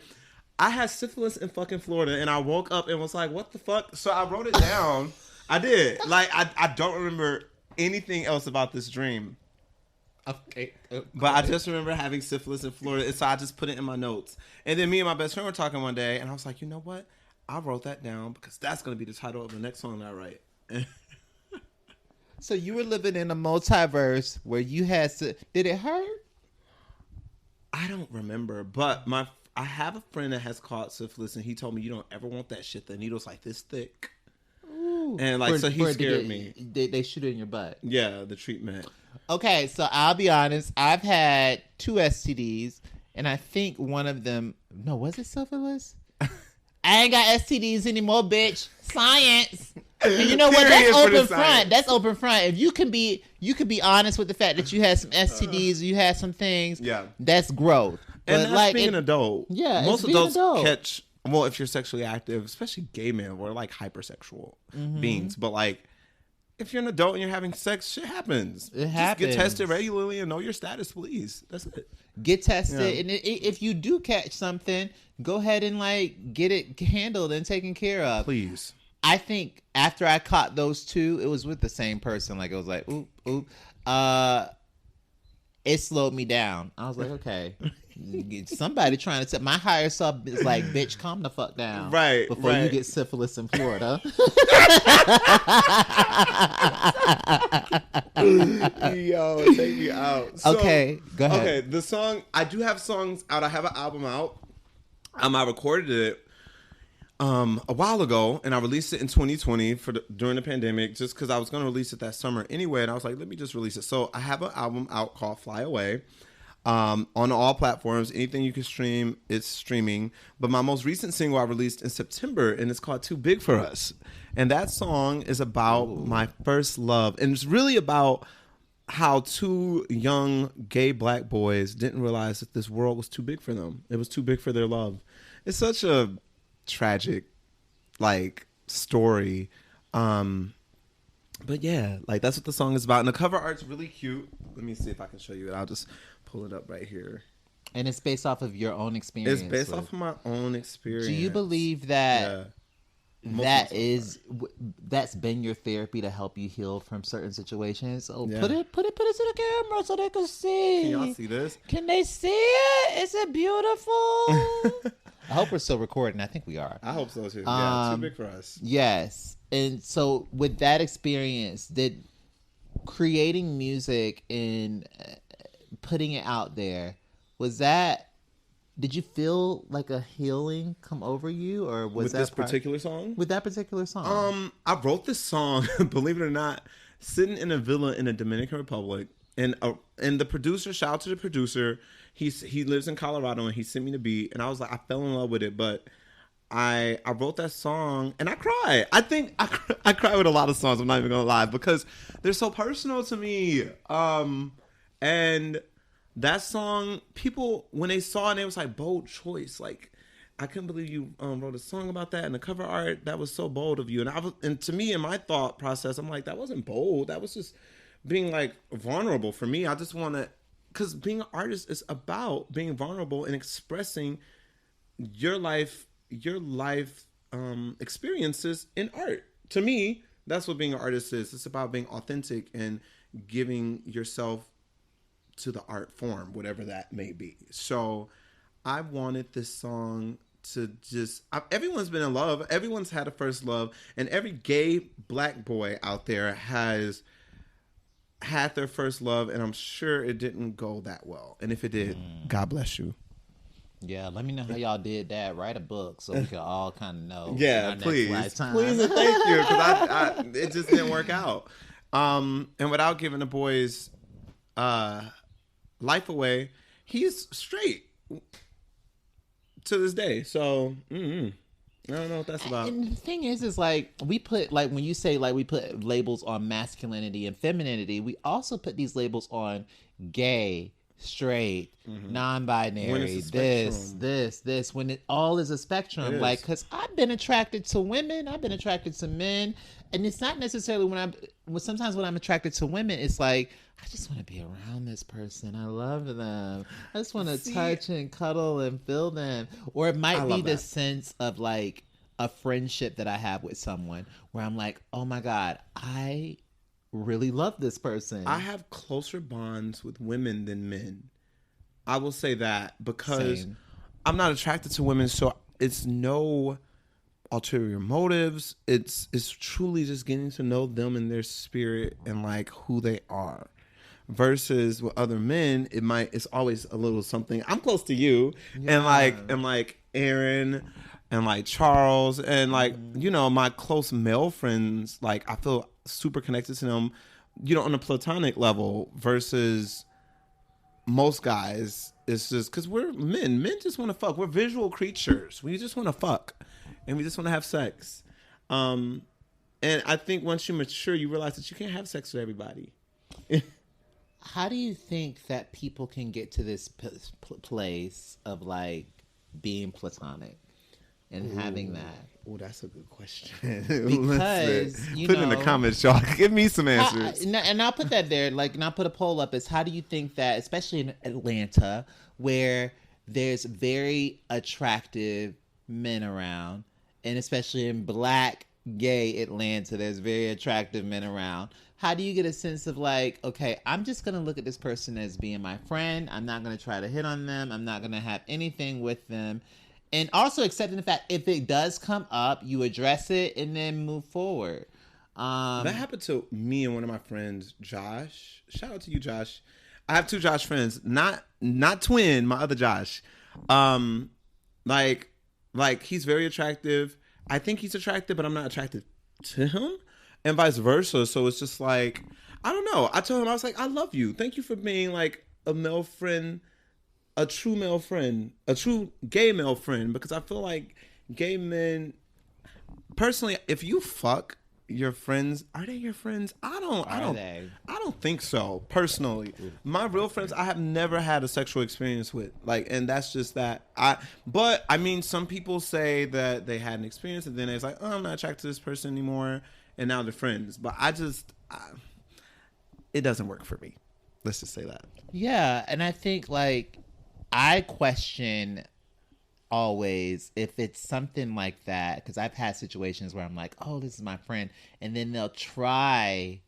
I had syphilis in fucking Florida, and I woke up and was like, what the fuck? So I wrote it down. I did. Like, I don't remember anything else about this dream. Okay. But I just remember having syphilis in Florida, and so I just put it in my notes. And then me and my best friend were talking one day, and I was like, you know what? I wrote that down because that's going to be the title of the next song that I write. So you were living in a multiverse where you had to... Did it hurt? I don't remember, but I have a friend that has caught syphilis, and he told me you don't ever want that shit. The needle's like this thick. Ooh. And like, so he scared me. They shoot it in your butt. Yeah, the treatment. Okay, so I'll be honest. I've had 2 STDs, and I think one of them... No, was it syphilis? I ain't got STDs anymore, bitch. Science. And you know what? That's open front. That's open front. If you can be honest with the fact that you had some STDs, you had some things. Yeah, that's growth. And that's like being an adult. Yeah, most adults catch. Well, if you're sexually active, especially gay men, we're like hypersexual beings. But like, if you're an adult and you're having sex, shit happens. It happens. Just get tested regularly and know your status, please. That's it. Get tested, and if you do catch something, go ahead and like get it handled and taken care of. Please. I think after I caught those 2, it was with the same person. Like it was like, oop, oop. It slowed me down. I was like, okay, somebody trying to tell my higher self is like, bitch, calm the fuck down, right? Before you get syphilis in Florida. Yo, take me out. So, okay, go ahead. Okay, the song, I do have songs out. I have an album out. I recorded it a while ago, and I released it in 2020 during the pandemic, just because I was going to release it that summer anyway, and I was like, let me just release it. So I have an album out called Fly Away. On all platforms, anything you can stream, it's streaming. But my most recent single I released in September, and it's called Too Big for Us. And that song is about my first love. And it's really about how 2 young gay black boys didn't realize that this world was too big for them. It was too big for their love. It's such a tragic, like, story. But yeah, like, that's what the song is about. And the cover art's really cute. Let me see if I can show you it. I'll just pull it up right here. And it's based off of your own experience. It's based off of my own experience. Do you believe that that's been your therapy to help you heal from certain situations? Oh, put it to the camera so they can see. Can y'all see this? Can they see it? Is it beautiful? I hope we're still recording. I think we are. I hope so too. Yeah, Too Big for Us. Yes. And so with that experience, did creating music and putting it out there, did you feel like a healing come over you, or was that with this particular song? With that particular song, I wrote this song, believe it or not, sitting in a villa in the Dominican Republic, and the producer, shout out to the producer, he lives in Colorado, and he sent me the beat, and I was like, I fell in love with it, but I wrote that song, and I cried. I think I cry with a lot of songs. I'm not even gonna lie, because they're so personal to me, and that song, people, when they saw it, it was like, bold choice. Like, I couldn't believe you wrote a song about that, and the cover art, that was so bold of you. And to me, in my thought process, I'm like, that wasn't bold. That was just being like vulnerable for me. I just want to, because being an artist is about being vulnerable and expressing your life experiences in art. To me, that's what being an artist is. It's about being authentic and giving yourself to the art form, whatever that may be. So I wanted this song to just, everyone's been in love. Everyone's had a first love. And every gay black boy out there has had their first love. And I'm sure it didn't go that well. And if it did, God bless you. Yeah, let me know how y'all did that. Write a book so we can all kind of know. Yeah, please. Please and thank you. Because it just didn't work out. And without giving the boys life away, he's straight to this day. So I don't know what that's about. And the thing is like, we put, like, when you say like we put labels on masculinity and femininity, we also put these labels on gay, straight, When non-binary, it's a this, spectrum. this, when it all is a spectrum. It Like, is. because I've been attracted to women, I've been attracted to men, and it's not necessarily sometimes when I'm attracted to women, it's like, I just want to be around this person. I love them. I just want to See, touch and cuddle and feel them. Or it might I be love the that. sense of like a friendship that I have with someone where I'm like, oh my God, I really love this person. I have closer bonds with women than men. I will say that because Same. I'm not attracted to women, so it's no ulterior motives. It's truly just getting to know them and their spirit and like who they are. Versus with other men, it's always a little something. I'm close to you, Yeah. and like Aaron, and like Charles, and like my close male friends. Like I feel super connected to them, on a platonic level. Versus most guys, it's just because we're men. Men just want to fuck. We're visual creatures. We just want to fuck, and we just want to have sex. And I think once you mature, you realize that you can't have sex with everybody. How do you think that people can get to this place of like being platonic and having that? Oh, that's a good question. Because, put in the comments, y'all. Give me some answers. And I'll put that there, like, and I'll put a poll up. Is how do you think that, especially in Atlanta, where there's very attractive men around, and especially in Black gay Atlanta, there's very attractive men around. How do you get a sense of like, okay, I'm just going to look at this person as being my friend. I'm not going to try to hit on them. I'm not going to have anything with them. And also accepting the fact if it does come up, you address it and then move forward. That happened to me and one of my friends, Josh. Shout out to you, Josh. I have two Josh friends, not twin, my other Josh. Like he's very attractive. I think he's attractive, but I'm not attracted to him. And vice versa. So it's just like, I don't know. I told him, I was like, I love you. Thank you for being like a male friend, a true male friend, a true gay male friend. Because I feel like gay men, personally, if you fuck your friends, are they your friends? I don't think so. Personally, my real friends, I have never had a sexual experience with. Like, and that's just that. But I mean, some people say that they had an experience and then it's like, oh, I'm not attracted to this person anymore. And now they're friends. But it doesn't work for me. Let's just say that. Yeah. And I think like I question always if it's something like that, because I've had situations where I'm like, oh, this is my friend. And then they'll try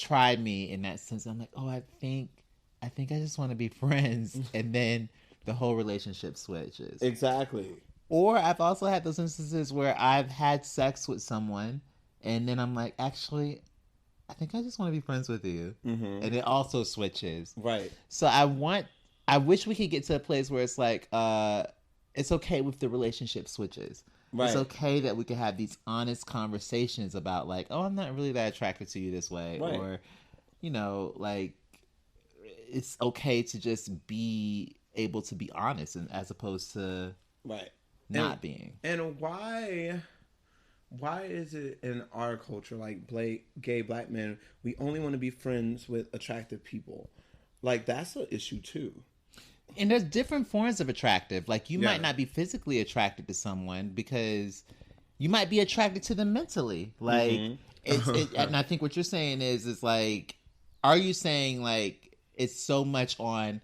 me in that sense. I'm like, oh, I think I just want to be friends. And then the whole relationship switches. Exactly. Or I've also had those instances where I've had sex with someone and then I'm like, actually, I think I just want to be friends with you. Mm-hmm. And it also switches. Right. So I wish we could get to a place where it's like, it's okay with the relationship switches. Right. It's okay that we can have these honest conversations about like, oh, I'm not really that attracted to you this way. Right. Or, like, it's okay to just be able to be honest and as opposed to not being. And why is it in our culture, like gay Black men, we only want to be friends with attractive people? Like, that's an issue too. And there's different forms of attractive. Like, you might not be physically attracted to someone because you might be attracted to them mentally. Like, and I think what you're saying is like, are you saying like it's so much on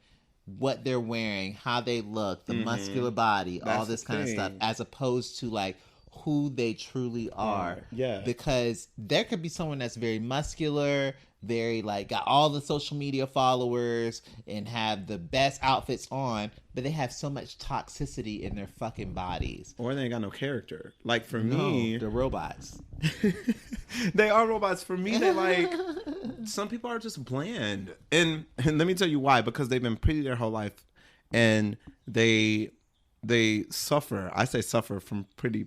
what they're wearing, how they look, the muscular body, all this kind of stuff, as opposed to like who they truly are? Yeah. Because there could be someone that's very muscular, very like got all the social media followers and have the best outfits on, but they have so much toxicity in their fucking bodies. Or they ain't got no character. Like for me, they're robots. They are robots. For me, they like some people are just bland. And let me tell you why. Because they've been pretty their whole life and they suffer. I say suffer from pretty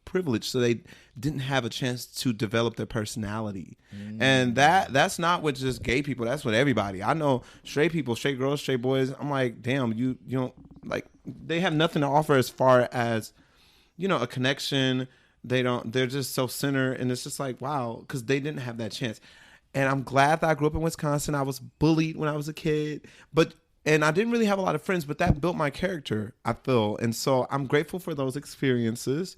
privilege, so they didn't have a chance to develop their personality. And that's not with just gay people. That's with everybody. I know straight people, straight girls, straight boys. I'm like, damn, you don't like. They have nothing to offer as far as a connection. They're just self-centered, and it's just like, wow, because they didn't have that chance. And I'm glad that I grew up in Wisconsin. I was bullied when I was a kid, and I didn't really have a lot of friends, but that built my character, I feel. And so I'm grateful for those experiences.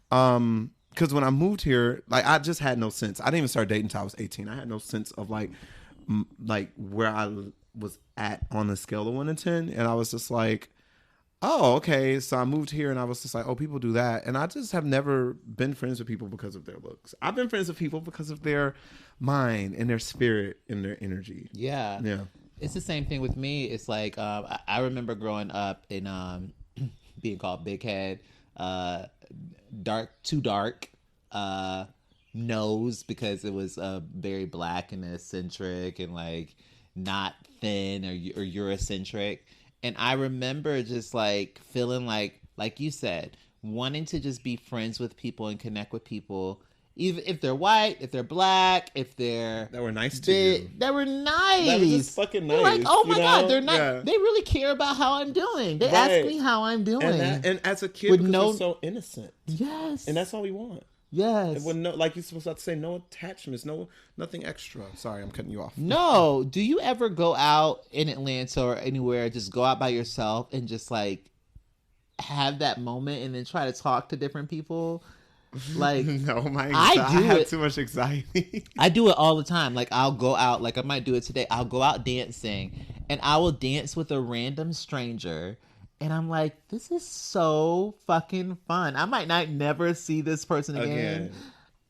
Because when I moved here, like, I just had no sense. I didn't even start dating until I was 18. I had no sense of like where I was at on the scale of 1 to 10. And I was just like, oh, okay. So I moved here and I was just like, oh, people do that. And I just have never been friends with people because of their looks. I've been friends with people because of their mind and their spirit and their energy. Yeah. Yeah. It's the same thing with me. It's like, I remember growing up in being called big head, too dark, nose, because it was very black and eccentric and like not thin or Eurocentric. And I remember just like feeling like you said, wanting to just be friends with people and connect with people, even if they're white, if they're black, if they're that were nice to you. That were nice. That was just fucking nice. You're like, oh my God, they're not. Yeah. They really care about how I'm doing. They ask me how I'm doing. And as a kid, with we're so innocent. Yes. And that's all we want. Yes. And when like you're supposed to say, no attachments, nothing extra. Sorry, I'm cutting you off. No. Do you ever go out in Atlanta or anywhere, just go out by yourself and just like have that moment and then try to talk to different people? Like, no, I have too much anxiety. I do it all the time. Like, I'll go out, like I might do it today. I'll go out dancing and I will dance with a random stranger. And I'm like, this is so fucking fun. I might not never see this person again.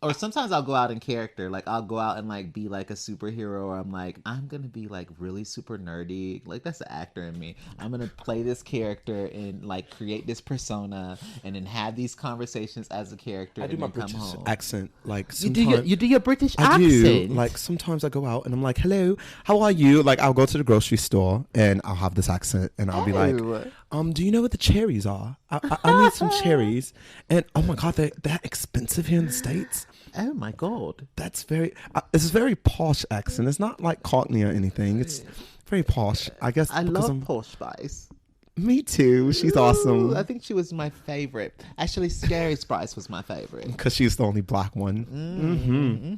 Or sometimes I'll go out in character. Like, I'll go out and, like, be, like, a superhero. Or I'm like, I'm going to be, like, really super nerdy. Like, that's an actor in me. I'm going to play this character and, like, create this persona. And then have these conversations as a character. I do my British accent. Like, sometimes you do your British accent. I do. Like, sometimes I go out and I'm like, hello, how are you? Like, I'll go to the grocery store and I'll have this accent. And I'll be like, do you know what the cherries are? I need some cherries. And, oh, my God, they're that expensive here in the States. Oh my God. That's very, it's a very posh accent. It's not like Cockney or anything. It's very posh. I guess I love Posh Spice. Me too. She's awesome. I think she was my favorite. Actually, Scary Spice was my favorite. Because she's the only black one.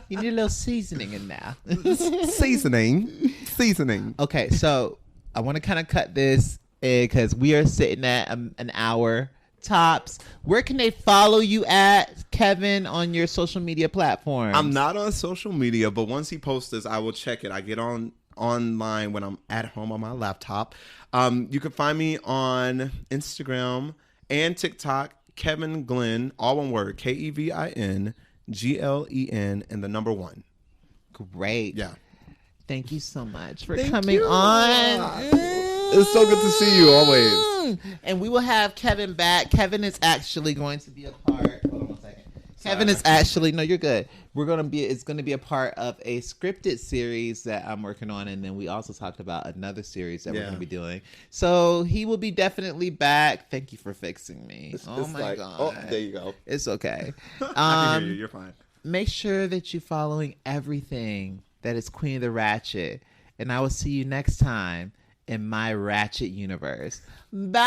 You need a little seasoning in there. Seasoning. Okay, so I want to kind of cut this because we are sitting at an hour tops. Where can they follow you at, Kevin, on your social media platforms? I'm not on social media, but once he posts this, I will check it. I get online when I'm at home on my laptop. You can find me on Instagram and TikTok, Kevin Glen, all one word, KEVIN GLEN, and the number 1. Great. Yeah. Thank you so much for coming on. It's so good to see you always. And we will have Kevin back. Kevin is actually going to be a part. Hold on 1 second. Kevin is actually, no, you're good. It's going to be a part of a scripted series that I'm working on. And then we also talked about another series that we're going to be doing. So he will be definitely back. Thank you for fixing me. Oh my God. Oh, there you go. It's okay. I can hear you. You're fine. Make sure that you're following everything that is Queen of the Ratchet. And I will see you next time in my Ratchet universe. Bye.